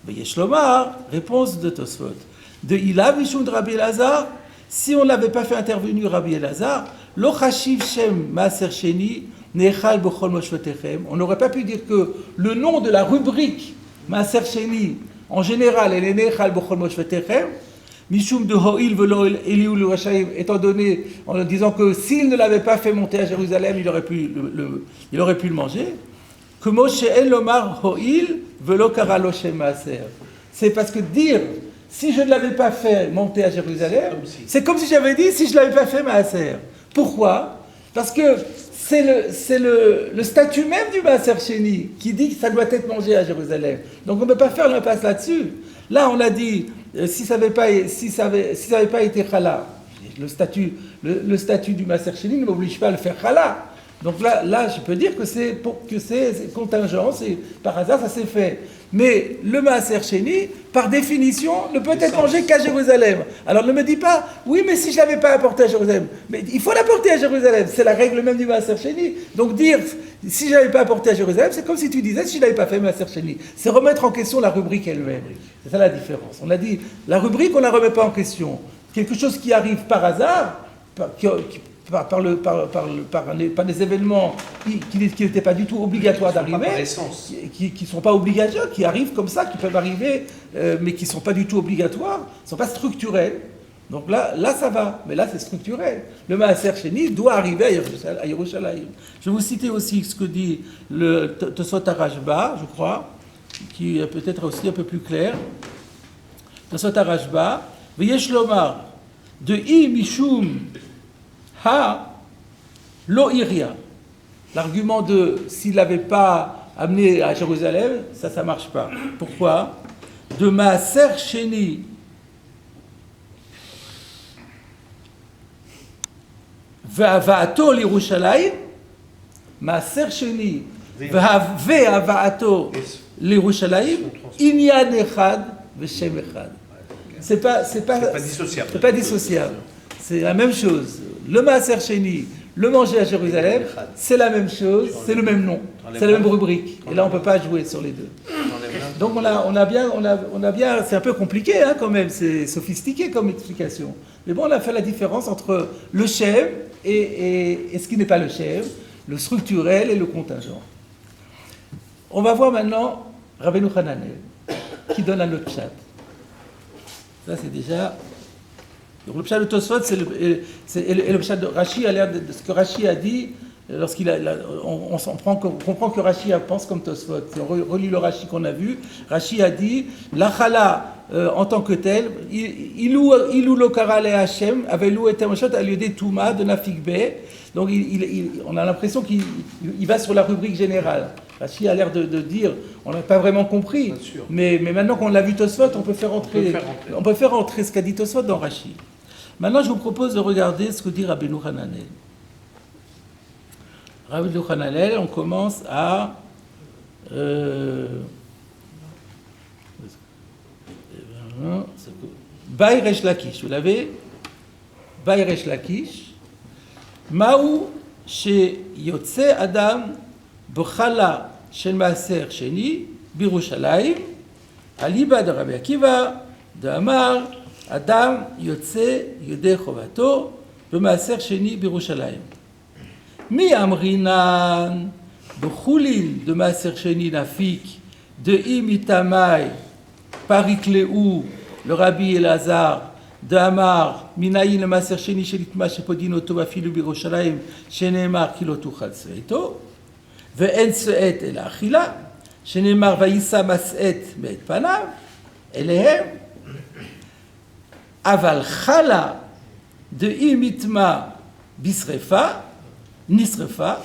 Yesh lomar, réponse de Tosfot. De Ila Mishum de Rabbi Elazar, si on n'avait pas fait intervenir Rabbi Elazar, Lo chashiv shem maaser sheni nechal b'chol moshvetechem. On n'aurait pas pu dire que le nom de la rubrique maaser sheni, en général, elle est nechal b'chol moshvetechem, mishum de ho'il velo eliu l'urashaim, étant donné, en disant que s'il ne l'avait pas fait monter à Jérusalem, il aurait pu le manger. Que Moshe el lomar ho'il velo karalo shem maaser. C'est parce que dire si je ne l'avais pas fait monter à Jérusalem, c'est comme si j'avais dit si je ne l'avais pas fait maaser. Pourquoi? Parce que c'est le statut même du Maaser Sheni qui dit que ça doit être mangé à Jérusalem. Donc on ne peut pas faire l'impasse là-dessus. Là on a dit, si ça n'avait pas été chala, le statut du Maaser Sheni ne m'oblige pas à le faire chala. Donc là je peux dire que c'est contingent, par hasard ça s'est fait. Mais le Maaser Sheni, par définition, ne peut être mangé qu'à Jérusalem. Alors ne me dis pas, oui, mais si je ne l'avais pas apporté à Jérusalem. Mais il faut l'apporter à Jérusalem, c'est la règle même du Maaser Sheni. Donc dire, si je ne l'avais pas apporté à Jérusalem, c'est comme si tu disais, si je ne l'avais pas fait Maaser Sheni. C'est remettre en question la rubrique elle-même. C'est ça la différence. On a dit, la rubrique, on ne la remet pas en question. Quelque chose qui arrive par hasard, par des événements qui n'étaient pas du tout obligatoires d'arriver, qui ne sont pas obligatoires, qui arrivent comme ça, qui peuvent arriver, mais qui ne sont pas du tout obligatoires, ne sont pas structurels. Donc là ça va, mais là c'est structurel. Le Maaser Sheni doit arriver à Yerushalayim. Je vais vous citer aussi ce que dit le Tosfot Rashba, je crois, qui est peut-être aussi un peu plus clair. Tosfot Rashba, V'yesh lomar, de I mishum Ha lo iria. L'argument de s'il l'avait pas amené à Jérusalem, ça marche pas. Pourquoi? De Maaser Sheni ve'ava'ato l'Yerushalayim, Maaser Sheni ve'ava'ato l'Yerushalayim, inyan echad ve'shem echad. C'est pas dissociable. C'est pas dissociable. C'est la même chose. Le Maaser Sheni, le manger à Jérusalem, c'est la même chose, c'est le même nom, c'est la même rubrique. Et là, on ne peut pas jouer sur les deux. Donc on a bien, c'est un peu compliqué hein, quand même, c'est sophistiqué comme explication. Mais bon, on a fait la différence entre le Shem et ce qui n'est pas le Shem, le structurel et le contingent. On va voir maintenant Rabbeinu Hananel, qui donne un autre chat. Ça, c'est déjà... Donc, le pshat de Tosfot, et le pshat de Rashi a l'air de ce que Rashi a dit, on comprend que Rashi pense comme Tosfot. Si on relit le Rashi qu'on a vu, Rashi a dit, la chala en tant que tel, ilou lo kara le Hashem, avelou et amashot a lieu des touma de nafikbe. Donc on a l'impression qu'il va sur la rubrique générale. Rashi a l'air de dire, on n'a pas vraiment compris, mais maintenant qu'on l'a vu Tosfot, on peut faire entrer ce qu'a dit Tosfot dans Rashi. Maintenant, je vous propose de regarder ce que dit Rabbeinu Hananel. Rabbeinu Hananel, on commence à... Baï Resh Lakish, vous l'avez? Baï Resh Lakish. Maou chez Yotse Adam B'chala Shel Maaser Sheni Birushalayim Aliba de Rabbi Akiva de Amar Adam Yotse Yodeh Chovato B'Maaser Sheni Birushalayim Mi Amrinan B'chulin de Maaser Sheni Nafik de Imitamai Parikleu le Rabbi Elazar de Amar Minayin le Maaser Sheni Shelitma Shepodinoto Vafilu Birushalayim Shenemar Kilotu Chalseito ואין שאת אלא אכילה, שנאמר ויישא מסעת מאת פניו, אליהם Aval chala de imitma bisrefa, nisrefa,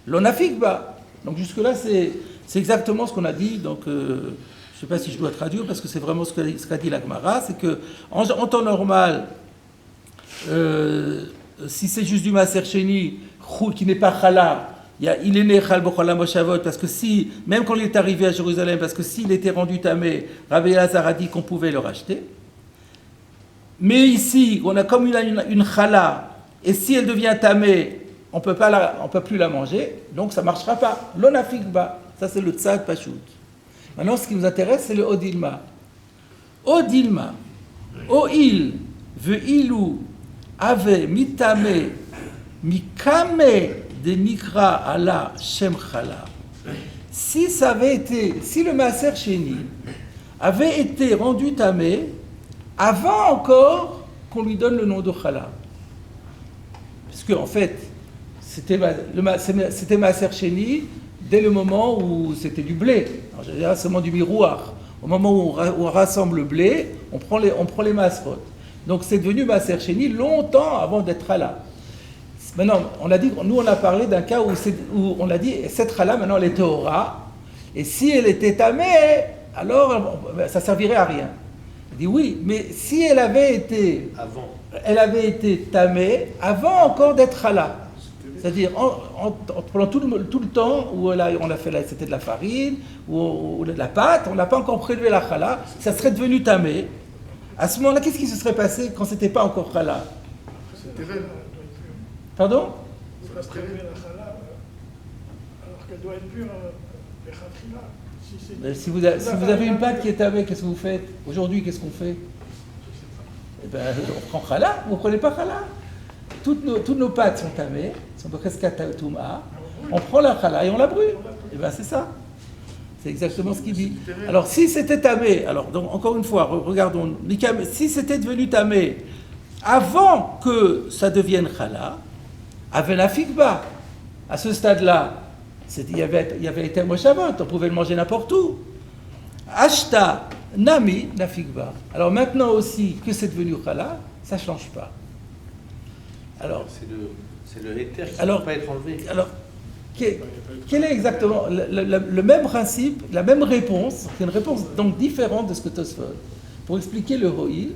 l'onafigba. Donc jusque-là, c'est exactement ce qu'on a dit. Donc, je ne sais pas si je dois traduire parce que c'est vraiment ce qu'a dit la Gemara. C'est qu'en temps normal, si c'est juste du Maaser Sheni, qui n'est pas chala, il est né chal b'chol hamoshavot, parce que si, même quand il est arrivé à Jérusalem, parce que s'il était rendu tamé, Rabbi Elazar a dit qu'on pouvait le racheter. Mais ici, on a comme une chala, et si elle devient tamé, on peut plus la manger, donc ça ne marchera pas. L'onafikba, ça c'est le tzad pachout. Maintenant, ce qui nous intéresse, c'est le odilma. Odilma, oil, ve'ilu, ave, mitame, mikame, de nikra ala shem chala. Si le maaser sheni avait été rendu tamé avant encore qu'on lui donne le nom de chala, parce qu'en fait c'était maaser sheni dès le moment où c'était du blé, alors je dirais seulement du miroir. Au moment où on rassemble le blé, on prend les maaserot. Donc c'est devenu maaser sheni longtemps avant d'être chala. Maintenant, on a parlé d'un cas où on a dit cette chala, maintenant elle était Torah, et si elle était tamée, alors ça servirait à rien. Il dit oui, mais si elle avait été tamée avant encore d'être chala, c'est-à-dire pendant tout le temps où on a fait c'était de la farine ou de la pâte, on n'a pas encore prélevé la chala, ça serait devenu tamé. À ce moment-là, qu'est-ce qui se serait passé quand c'était pas encore chala? C'était Pardon? Vous restez la chala alors qu'elle doit être pure bechatchila. Si vous avez une pâte qui est tamée, qu'est-ce que vous faites? Aujourd'hui, qu'est-ce qu'on fait? Eh bien, on prend chala, vous ne prenez pas chala. Toutes nos pâtes sont tamées, sont presque touma. On prend la chala et on la brûle. Eh bien, c'est ça. C'est exactement ce qu'il dit. Alors, si c'était tamé, alors, donc, encore une fois, regardons, si c'était devenu tamé avant que ça devienne chala, avec la figba, à ce stade-là, il y avait été moshavot, on pouvait le manger n'importe où. Ashta, nami, la figba. Alors maintenant aussi que c'est devenu chala, ça ne change pas. Alors, c'est le éther qui ne peut pas être enlevé. Alors, quel est exactement le même principe, la même réponse, c'est une réponse donc différente de ce que Tosfot, pour expliquer le hoïl.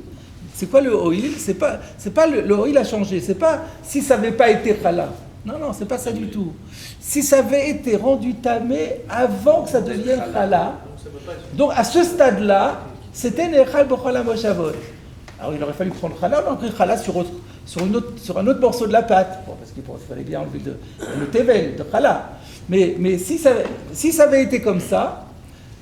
C'est quoi le hoïl? C'est pas le hoïl a changé. C'est pas si ça n'avait pas été chala. Non, c'est pas ça du tout. Si ça avait été rendu tamé avant que ça devienne chala, donc à ce stade-là, c'était nechal b'chol hamoshavot. Alors il aurait fallu prendre chala, on aurait pris chala sur un autre morceau de la pâte, parce qu'il fallait bien enlever le tevel de chala. Mais si ça avait été comme ça,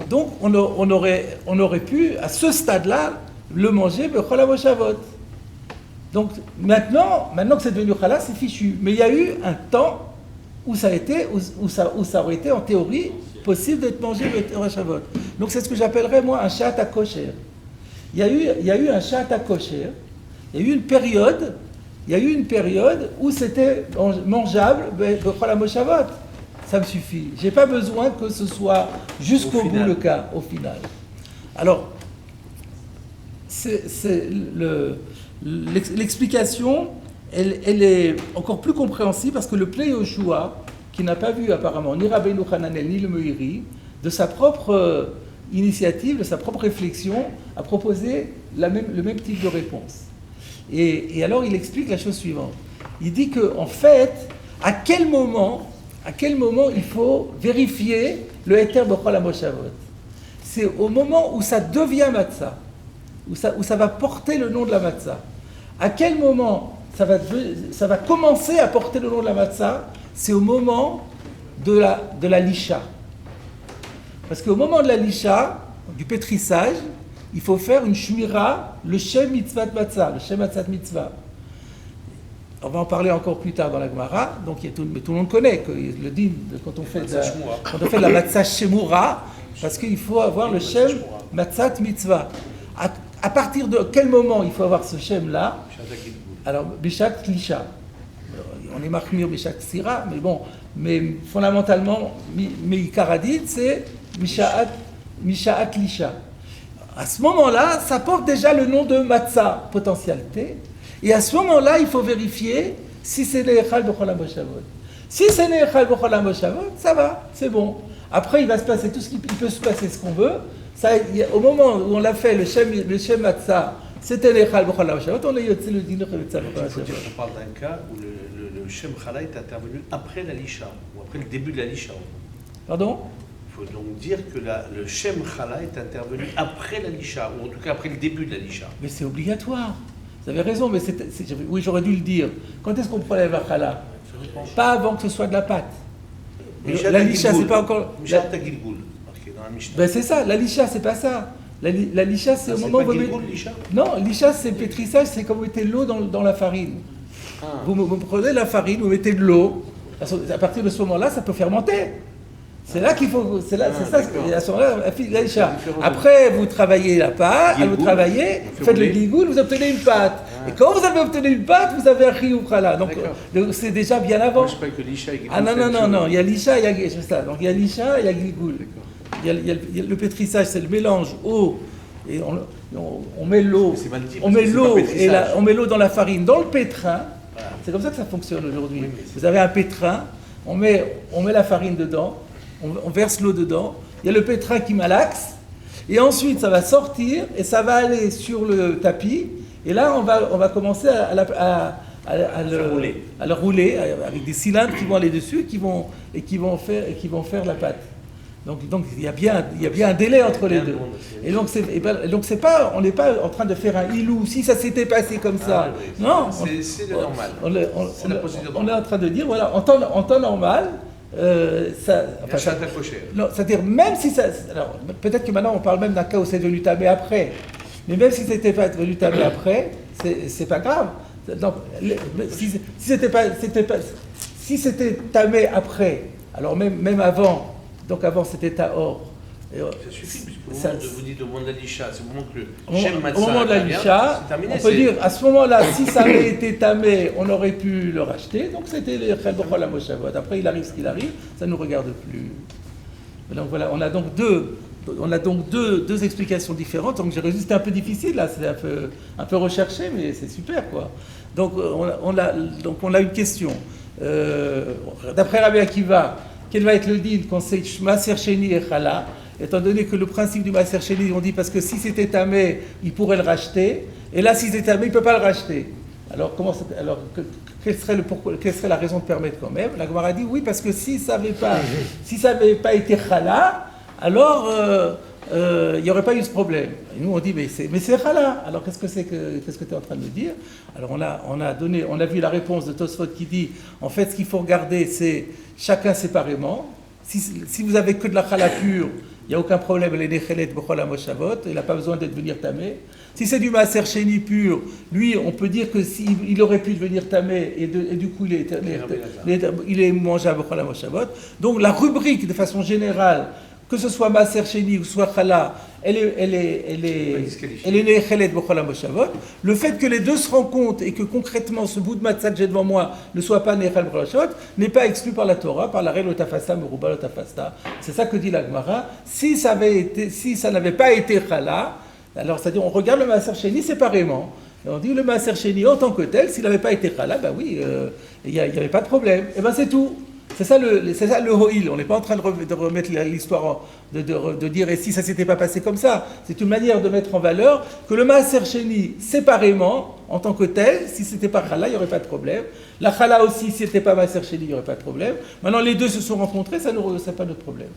donc on aurait pu à ce stade-là le manger b'chol hamoshavot. Donc maintenant que c'est devenu chala, c'est fichu. Mais il y a eu un temps où ça aurait été en théorie possible d'être mangé b'chol hamoshavot. Donc c'est ce que j'appellerais moi un shat à kosher. Il y a eu un shat à kosher. Il y a eu une période où c'était mangeable b'chol hamoshavot. Ça me suffit. J'ai pas besoin que ce soit jusqu'au bout le cas au final. Alors l'explication, elle est encore plus compréhensible parce que le Pnei Yoshua, qui n'a pas vu apparemment ni Rabbeinu Hananel ni le Meiri, de sa propre initiative, de sa propre réflexion, a proposé le même type de réponse. Et alors il explique la chose suivante. Il dit que en fait, à quel moment il faut vérifier le Heter b'chol hamoshavot? C'est au moment où ça devient matzah, où ça va porter le nom de la matzah. À quel moment ça va commencer à porter le nom de la matzah? C'est au moment de la lisha. Parce qu'au moment de la lisha, du pétrissage, il faut faire une shmira, le shem mitzvat matzah, le shem matzat mitzvah. On va en parler encore plus tard dans la Gemara, mais tout le monde connaît que le din quand on fait de la matzah shemura, parce qu'il faut avoir le shem matzat mitzvah. À partir de quel moment il faut avoir ce shem-là? Alors, Bishat Lisha. On est marqué Bishat Sira, mais fondamentalement, Meikaradid, c'est Mishaat Lisha. à ce moment-là, ça porte déjà le nom de matzah, potentialité. Et à ce moment-là, il faut vérifier si c'est Ne'echal B'chol HaMoshavot. Si c'est Ne'echal B'chol HaMoshavot, ça va, c'est bon. Après, il va se passer tout ce qu'il peut se passer ce qu'on veut. Ça, au moment où on l'a fait, le Shem Matzah, c'était Ne'echal B'chol HaMoshavot, on a yotze le dinur Ne'echal B'chol HaMoshavot. On parle d'un cas où le Shem Chala est intervenu après la Lisha, ou après le début de la Lisha. Pardon? Il faut donc dire que le Shem Chala est intervenu après la Lisha, ou en tout cas après le début de la Lisha. Mais c'est obligatoire. Vous avez raison, mais oui, j'aurais dû le dire. Quand est-ce qu'on prélève la chala? Pas avant que ce soit de la pâte. La lisha, c'est pas encore. Mishat Gilgul, marqué dans la Mishnah. Ben c'est ça, la lisha, c'est pas ça. La lisha, c'est au moment où vous mettez. Non, lisha, c'est pétrissage, c'est quand vous mettez de l'eau dans la farine. Vous prenez la farine, vous mettez de l'eau. À partir de ce moment-là, ça peut fermenter. C'est là qu'il faut. C'est ça. À ce moment-là, la lisha. Après, vous travaillez la pâte, vous faites le gilgoul, vous obtenez une pâte. Et quand vous avez obtenu une pâte, vous avez un chiyuv chala. Donc c'est déjà bien avant. Je crois que l'Isha et Gilgul. Ah non, il y a l'isha, il y a ça. Donc il y a l'isha, il y a gilgoul. Il y a le pétrissage, c'est le mélange eau et on met l'eau. On met l'eau et on met l'eau dans la farine, dans le pétrin. C'est comme ça que ça fonctionne aujourd'hui. Vous avez un pétrin, on met la farine dedans. On verse l'eau dedans, il y a le pétrin qui malaxe, et ensuite ça va sortir et ça va aller sur le tapis, et là on va commencer à le rouler avec des cylindres qui vont aller dessus qui vont faire la pâte. Donc il y a bien un délai entre les deux. Et donc c'est pas, on n'est pas en train de faire un ilou si ça s'était passé comme ça. Non, c'est le normal. C'est la procédure on est en train de dire voilà en temps normal. C'est-à-dire même si ça, alors peut-être que maintenant on parle même d'un cas où c'est devenu tamé après, mais même si c'était pas devenu tamé après, c'est pas grave. Donc, si c'était tamé après, alors même avant, donc avant c'était tahor. Ça suffit, puisque vous dites au moment de la Lisha, c'est au moment que le Shem Matzah. Au moment de la Lisha, on peut dire à ce moment-là, si ça avait été tamé, on aurait pu le racheter. Donc c'était le Chel B'chol HaMoshavot. Après, il arrive ce qu'il arrive, ça ne nous regarde plus. Donc voilà, on a donc deux explications différentes. Donc j'ai résisté, c'était un peu difficile là, c'est un peu recherché, mais c'est super quoi. Donc on a une question. D'après Rabbi Akiva, quel va être le din quand c'est Maaser Sheni et Chala? Étant donné que le principe du Maaser Sheni, on dit parce que si c'était tamé, il pourrait le racheter, et là si c'était tamé, il ne peut pas le racheter. Alors quelle serait la raison de permettre quand même? La Gemara dit oui, parce que si ça n'avait pas été Chala, alors il n'y aurait pas eu ce problème. Et nous on dit mais c'est Chala. Alors qu'est-ce que tu es en train de me dire? Alors on a vu la réponse de Tosfot qui dit en fait ce qu'il faut regarder c'est chacun séparément. Si vous avez que de la Chala pure, il n'y a aucun problème, les Nechelet B'chol HaMoshavot, il n'a pas besoin d'être venir tamé. Si c'est du Maaser Sheni pur, lui, on peut dire que il aurait pu devenir tamé et du coup il est mangeable B'chol HaMoshavot. Donc la rubrique, de façon générale, que ce soit Maaser Sheni ou soit Chala, elle est Nechelet B'chol HaMoshavot. Le fait que les deux se rencontrent et que concrètement ce bout de matzah que j'ai devant moi ne soit pas Nechelet B'chol HaMoshavot n'est pas exclu par la Torah, par la règle Otafasta, Meruba Otafasta. C'est ça que dit la Gemara. Si ça n'avait pas été Chala, alors c'est-à-dire on regarde le Maaser Sheni séparément. Et on dit le Maaser Sheni en tant que tel, s'il n'avait pas été Chala, ben oui, il n'y avait pas de problème. Et ben c'est tout. C'est ça le hoïl. On n'est pas en train de remettre l'histoire, de dire et si ça ne s'était pas passé comme ça. C'est une manière de mettre en valeur que le Maaser Sheni séparément, en tant que tel, si ce n'était pas Chala, il n'y aurait pas de problème. La Chala aussi, si ce n'était pas Maaser Sheni, il n'y aurait pas de problème. Maintenant, les deux se sont rencontrés, ça n'a pas de problème.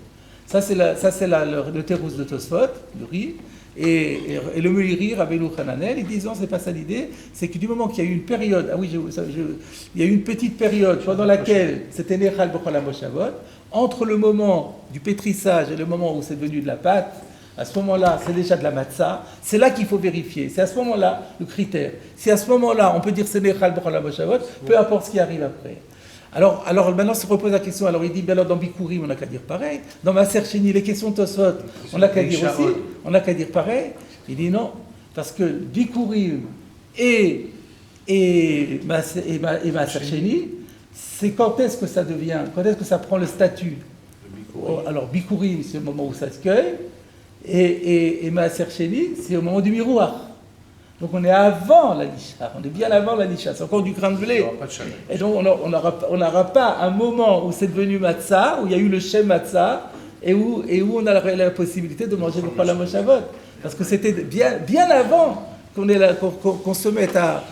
Ça, c'est le théros de Tosfot, le riz. Et le Meiri, Rabbeinu Hananel, ils disent non, c'est pas ça l'idée, c'est que du moment qu'il y a eu une période, il y a eu une petite période pendant laquelle c'était Nechal B'chol HaMoshavot, entre le moment du pétrissage et le moment où c'est devenu de la pâte, à ce moment-là, c'est déjà de la matzah, c'est là qu'il faut vérifier, c'est à ce moment-là le critère. Si à ce moment-là, on peut dire c'est Nechal B'chol HaMoshavot, peu importe ce qui arrive après. Alors maintenant se repose la question, alors il dit, alors dans Bikurim, on n'a qu'à dire pareil, dans Maaser Sheni, les questions de Tosfot, on n'a qu'à dire aussi, on n'a qu'à dire pareil. Il dit non, parce que Bikurim et Maaser Sheni, c'est quand est-ce que ça devient, quand est-ce que ça prend le statut? Alors Bikurim, c'est le moment où ça se cueille, Et Maaser Sheni, c'est au moment du miroir. Donc on est avant la Lisha, on est bien avant la Lisha, c'est encore du grain de Il n'y blé. aura pas de chaleur. Et donc on n'aura pas un moment où c'est devenu matzah, où il y a eu le shem matzah, et où on a la possibilité de manger le Chol HaMoshavot. Parce que c'était bien avant qu'on se mette à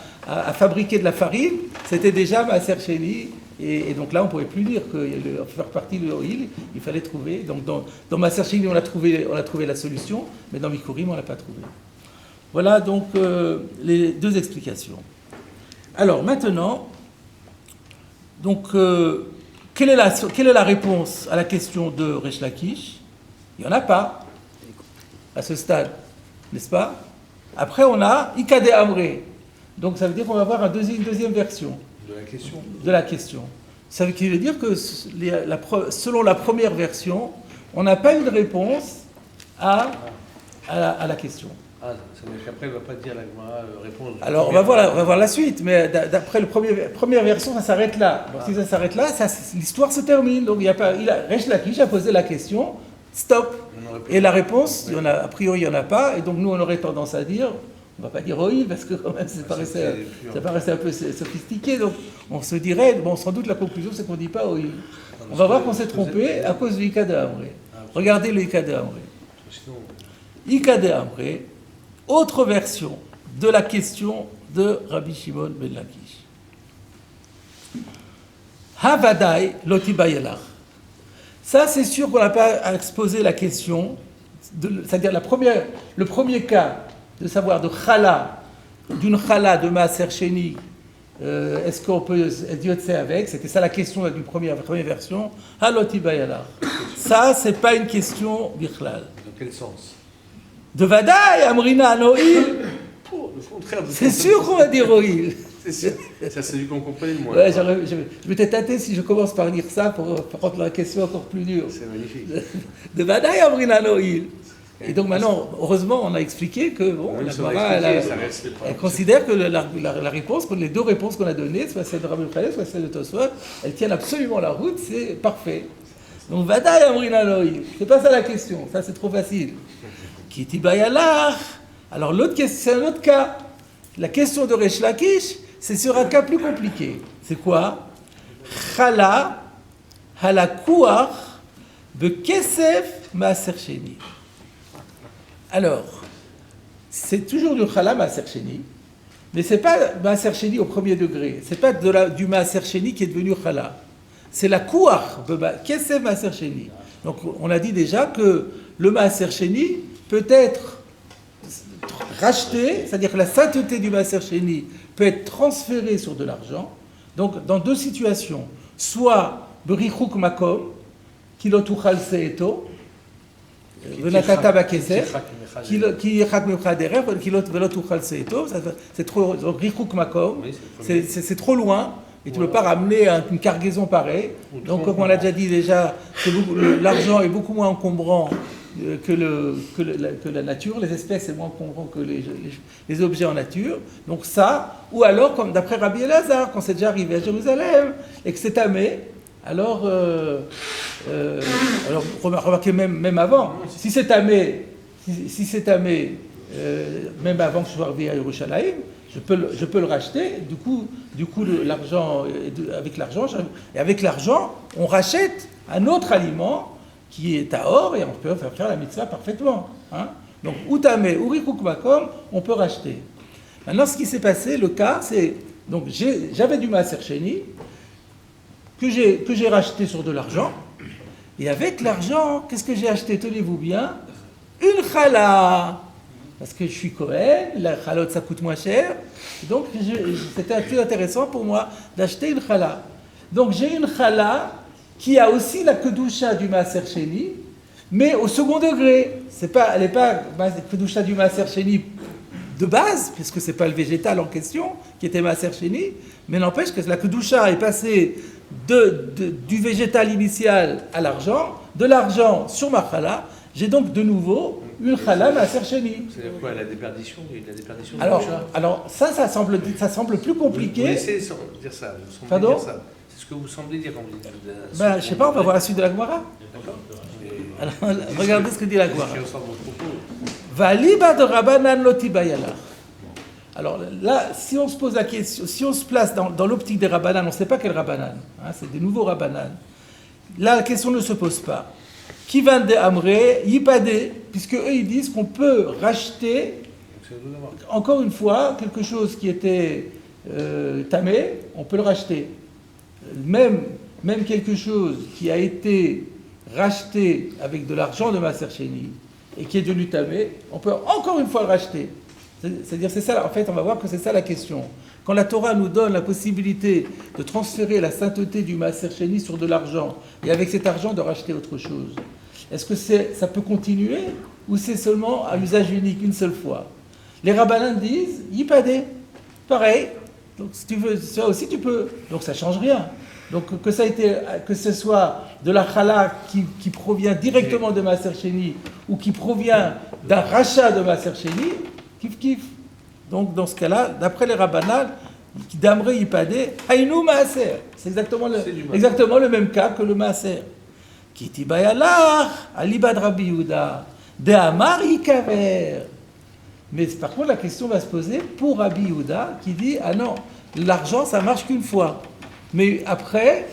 fabriquer de la farine, c'était déjà Maaser Sheni. Et donc là, on ne pouvait plus dire que faire partie de l'oil, il fallait trouver. Donc dans Maaser Sheni, on a trouvé la solution, mais dans Bikurim, on ne l'a pas trouvé. Voilà donc les deux explications. Alors maintenant, donc, quelle est la réponse à la question de Resh Lakish? Il n'y en a pas à ce stade, n'est-ce pas? Après, on a Ikade Amré. Donc ça veut dire qu'on va avoir une deuxième version de la question. Ça veut dire que selon la première version, on n'a pas eu de réponse à la question. Ah, ça veut dire qu'après, il ne va pas dire la Gemara répondre. Alors, on va voir la suite, mais d'après la première version, ça s'arrête là. Donc, si ça s'arrête là, l'histoire se termine. Donc, Resh Lakish a posé la question, stop. Et la réponse, a priori, il n'y en a pas. Et donc, nous, on aurait tendance à dire, on ne va pas dire oui, parce que quand même, ça paraissait un peu sophistiqué. Donc, on se dirait, sans doute, la conclusion, c'est qu'on ne dit pas oui. On va voir qu'on s'est trompé à cause du Ikade Amré. Regardez le Ikade Amré. Ikade Amré. Autre version de la question de Rabbi Shimon ben Lakish. Havadai lotibayelach. Ça, c'est sûr qu'on n'a pas exposé la question, c'est-à-dire le premier cas de savoir d'une chala de Maaser Sheni, est-ce qu'on peut être yotse avec? C'était ça la question du première version. Halotibayelach. Ça, c'est pas une question bichlal. Dans quel sens? De Vadaï, Amrina Anoïl. Le contraire. C'est sûr qu'on va dire Oïl. C'est sûr. Ça, c'est du qu'on comprenait le moins. Ouais, je vais tâter si je commence par lire ça pour rendre la question encore plus dure. C'est magnifique. De Vadaï, Amrina Anoïl. Et donc maintenant, heureusement, on a expliqué que la Gemara, elle considère que la réponse, les deux réponses qu'on a données, soit celle de Rabbi Khaled, soit celle de Tosfot, elles tiennent absolument la route, c'est parfait. Donc Vadaï, Amrina Anoïl. C'est pas ça la question, ça c'est trop facile. Kiti Bayalach. Alors c'est un autre cas. La question de Resh Lakish, c'est sur un cas plus compliqué. C'est quoi? Chala halakouach bekesef maaser sheni. Alors, c'est toujours du chala maaser sheni, mais c'est pas maaser sheni au premier degré. C'est pas du maaser sheni qui est devenu chala. C'est la kouach kesef maaser sheni. Donc, on a dit déjà que le maaser sheni peut être racheté, c'est-à-dire que la sainteté du Maaser Sheni peut être transférée sur de l'argent. Donc, dans deux situations, soit berichuk makom, kilotuchal seeto, venatata bakesef, kilotuchal mechaderer, kilotuchal seeto, c'est trop, berichuk makom, c'est trop loin. Et tu ne peux pas ramener une cargaison pareille. Donc, comme on l'a déjà dit déjà, l'argent est beaucoup moins encombrant que la nature, les espèces c'est moins encombrant que les objets en nature. Donc ça, ou alors, comme d'après Rabbi Elazar, quand c'est déjà arrivé à Jérusalem, et que c'est tamé, alors remarquez même avant, si c'est tamé, même avant que je sois arrivé à Yerushalayim, je peux le racheter. Du coup, l'argent, avec l'argent, on rachète un autre aliment qui est à or, et on peut faire la mitzvah parfaitement. Hein. Donc, ou tamé, ou rikuk makom, on peut racheter. Maintenant, ce qui s'est passé, le cas, c'est, donc j'avais du Maaser Sheni, que j'ai racheté sur de l'argent, et avec l'argent, qu'est-ce que j'ai acheté? Tenez-vous bien, une chala. Parce que je suis Kohen, la chalot ça coûte moins cher, donc c'était plus intéressant pour moi d'acheter une chala. Donc j'ai une chala qui a aussi la kedusha du Maaser Sheni, mais au second degré. Elle n'est pas la kedusha du Maaser Sheni de base, puisque ce n'est pas le végétal en question qui était Maaser Sheni, mais n'empêche que la kedusha est passée du végétal initial à l'argent, de l'argent sur ma chala. J'ai donc de nouveau une chala Maaser Sheni. C'est-à-dire quoi, la déperdition alors ça semble plus compliqué. Vous laissez dire ça. Pardon ? C'est ce que vous semblez dire quand vous dites. Ben, je sais pas, on va voir la suite de la Gemara. D'accord. Alors, regardez ce que dit la Gemara. Qui ressemble au propos. Valiba de Rabbanan lotibayala. Alors là, si on se pose la question, si on se place dans l'optique des Rabbanan, on ne sait pas quel Rabbanan, hein, c'est des nouveaux Rabbanan. Là, la question ne se pose pas. Qui va de Amré, Yipade, puisque eux ils disent qu'on peut racheter, encore une fois, quelque chose qui était tamé, on peut le racheter. Même quelque chose qui a été racheté avec de l'argent de Maaser Sheni et qui est devenu tamé, on peut encore une fois le racheter. C'est-à-dire, c'est ça, en fait, on va voir que c'est ça la question. Quand la Torah nous donne la possibilité de transférer la sainteté du Maaser Sheni sur de l'argent, et avec cet argent de racheter autre chose, est-ce que ça peut continuer, ou c'est seulement à usage unique, une seule fois? Les Rabbanan disent, Yipade, pareil, donc si tu veux, ça aussi tu peux, donc ça ne change rien. Donc que ce soit de la chala qui provient directement de Maaser Sheni, ou qui provient d'un rachat de Maaser Sheni, Kif. Donc dans ce cas-là, d'après les Rabbanan, d'Amré Yipade, Haïnou Maaser. C'est exactement le même cas que le Maaser. Kiti Bayalach, Alibad Rabbi Yehuda, De Amar Yikaver. Mais par contre, la question va se poser pour Rabbi Yehuda qui dit, ah non, l'argent ça marche qu'une fois. Mais après,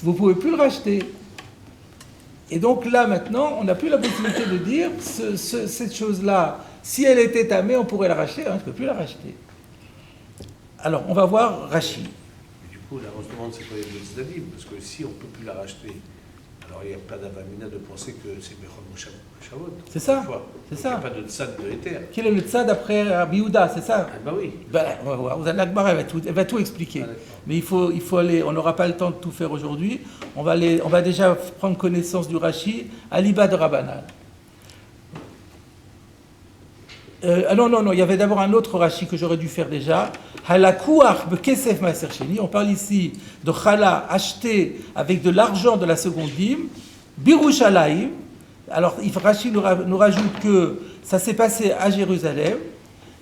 vous ne pouvez plus le racheter. Et donc là maintenant, on n'a plus la possibilité de dire, cette chose-là, si elle était tamée, on pourrait la racheter, on ne peut plus la racheter. Alors, on va voir Rashi. Du coup, là, on se demande c'est quoi les deux Zdadim, parce que si on ne peut plus la racheter, alors il n'y a pas d'avamina de penser que c'est Bechol Moshavot. C'est ça, c'est ça. Il n'y a pas de tzad de l'éther. Quel est le tzad après Rabbi Yehuda, c'est ça? Ah bah oui. On va voir, l'Agmara elle va tout expliquer. Ah, mais il faut aller, on n'aura pas le temps de tout faire aujourd'hui. On va déjà prendre connaissance du Rashi, Aliba de Rabbanan. Non, il y avait d'abord un autre Rashi que j'aurais dû faire déjà. Halakuach bekesef Maaser Sheni. On parle ici de chala acheté avec de l'argent de la seconde dîme. Birushalayim. Alors, Rashi nous rajoute que ça s'est passé à Jérusalem.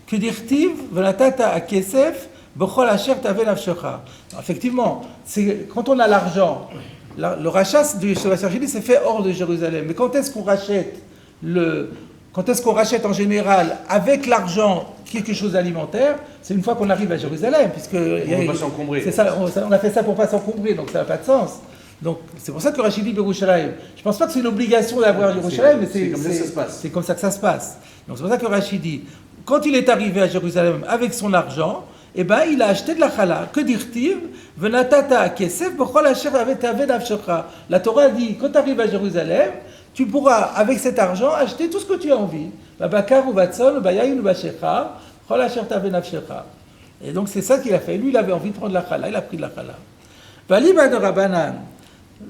Que dirtiv venatata a kesef bechol asher tavel avshecha. Effectivement, quand on a l'argent, le rachat de Maaser Sheni s'est fait hors de Jérusalem. Mais quand est-ce qu'on rachète Quand est-ce qu'on rachète en général avec l'argent quelque chose d'alimentaire? C'est une fois qu'on arrive à Jérusalem, puisque on ne va pas s'encombrer. C'est ça, on a fait ça pour ne pas s'encombrer, donc ça n'a pas de sens. Donc c'est pour ça que Rashi dit Yerushalayim. Je ne pense pas que c'est une obligation d'avoir Yerushalayim, mais c'est comme ça que ça se passe. Donc c'est pour ça que Rashi dit, quand il est arrivé à Jérusalem avec son argent, eh ben, il a acheté de la chala. Que dire-t-il? Venatata kesef bechol asher taved avshecha. La Torah dit, quand tu arrives à Jérusalem, tu pourras, avec cet argent, acheter tout ce que tu as envie. Babakar ou Vatson, ou Bayayin ou Bachecha, chol asher taved avshecha. Et donc c'est ça qu'il a fait. Lui, il avait envie de prendre la chala, il a pris de la chala. Valiba de Rabbanan.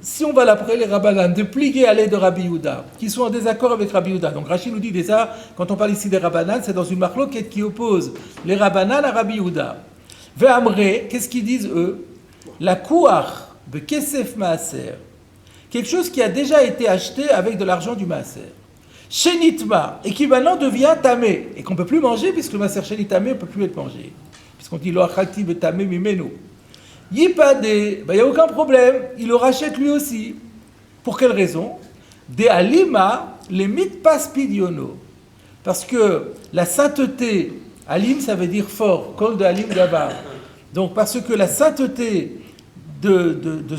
Si on va l'après les Rabbanan, de plier à l'aide de Rabbi Yehuda, qui sont en désaccord avec Rabbi Yehuda. Donc Rashi nous dit déjà, quand on parle ici des Rabbanan, c'est dans une marloquette qui oppose les Rabbanan à Rabbi Yehuda. Ve'amre, qu'est-ce qu'ils disent eux? La kouach de kesef maaser, quelque chose qui a déjà été acheté avec de l'argent du maaser. Shenitma, et qui maintenant devient tamé, et qu'on ne peut plus manger, puisque le maaser sheni tamé ne peut plus être mangé. Puisqu'on dit lo achalti betamé mimeno. Yipade, il n'y a aucun problème, il le rachète lui aussi. Pour quelle raison? De alima, les mitpas pidiono. Parce que la sainteté, alim ça veut dire fort, kol de alim gabar. Donc parce que la sainteté de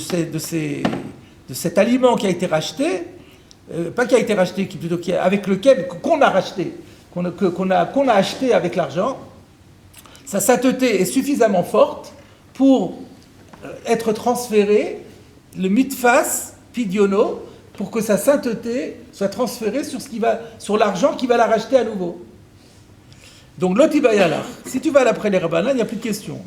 cet aliment qui a été racheté, pas qui a été racheté, plutôt avec lequel, qu'on a racheté, qu'on a acheté avec l'argent, sa sainteté est suffisamment forte pour être transféré, le mitfas pidiono, pour que sa sainteté soit transférée sur l'argent qui va la racheter à nouveau. Donc l'otibayalach, si tu vas d'après les Rabbanan, il n'y a plus de question.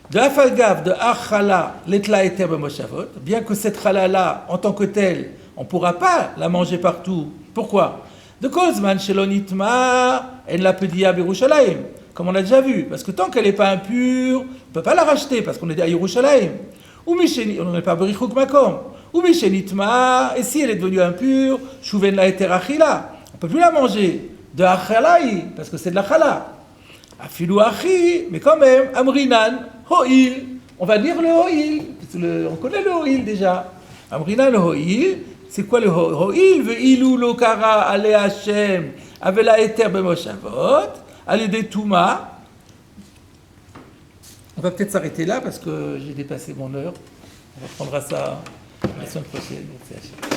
De afalgav de achala letla eter b'moshavot, bien que cette chala-là, en tant que telle, on ne pourra pas la manger partout. Pourquoi? De kozman shelonitma en la pedia birushalayim. Comme on a déjà vu, parce que tant qu'elle n'est pas impure, on ne peut pas la racheter, parce qu'on est à Yerushalayim. Ou on n'est pas à Berichuk Makom. Ou Mishenitma, et si elle est devenue impure, Shuven la eterachila, on ne peut plus la manger. De achalai, parce que c'est de la chala. Afilu achi, mais quand même, amrinan, ho'il, on va dire le ho'il, On connaît le hoïl déjà. Amrina le hoïl, c'est quoi le hoïl? Ve'ilou lo kara ale Hashem avela eter b'moshavot, ale de Touma. On va peut-être s'arrêter là parce que j'ai dépassé mon heure. On reprendra ça la semaine prochaine. Merci Hashem.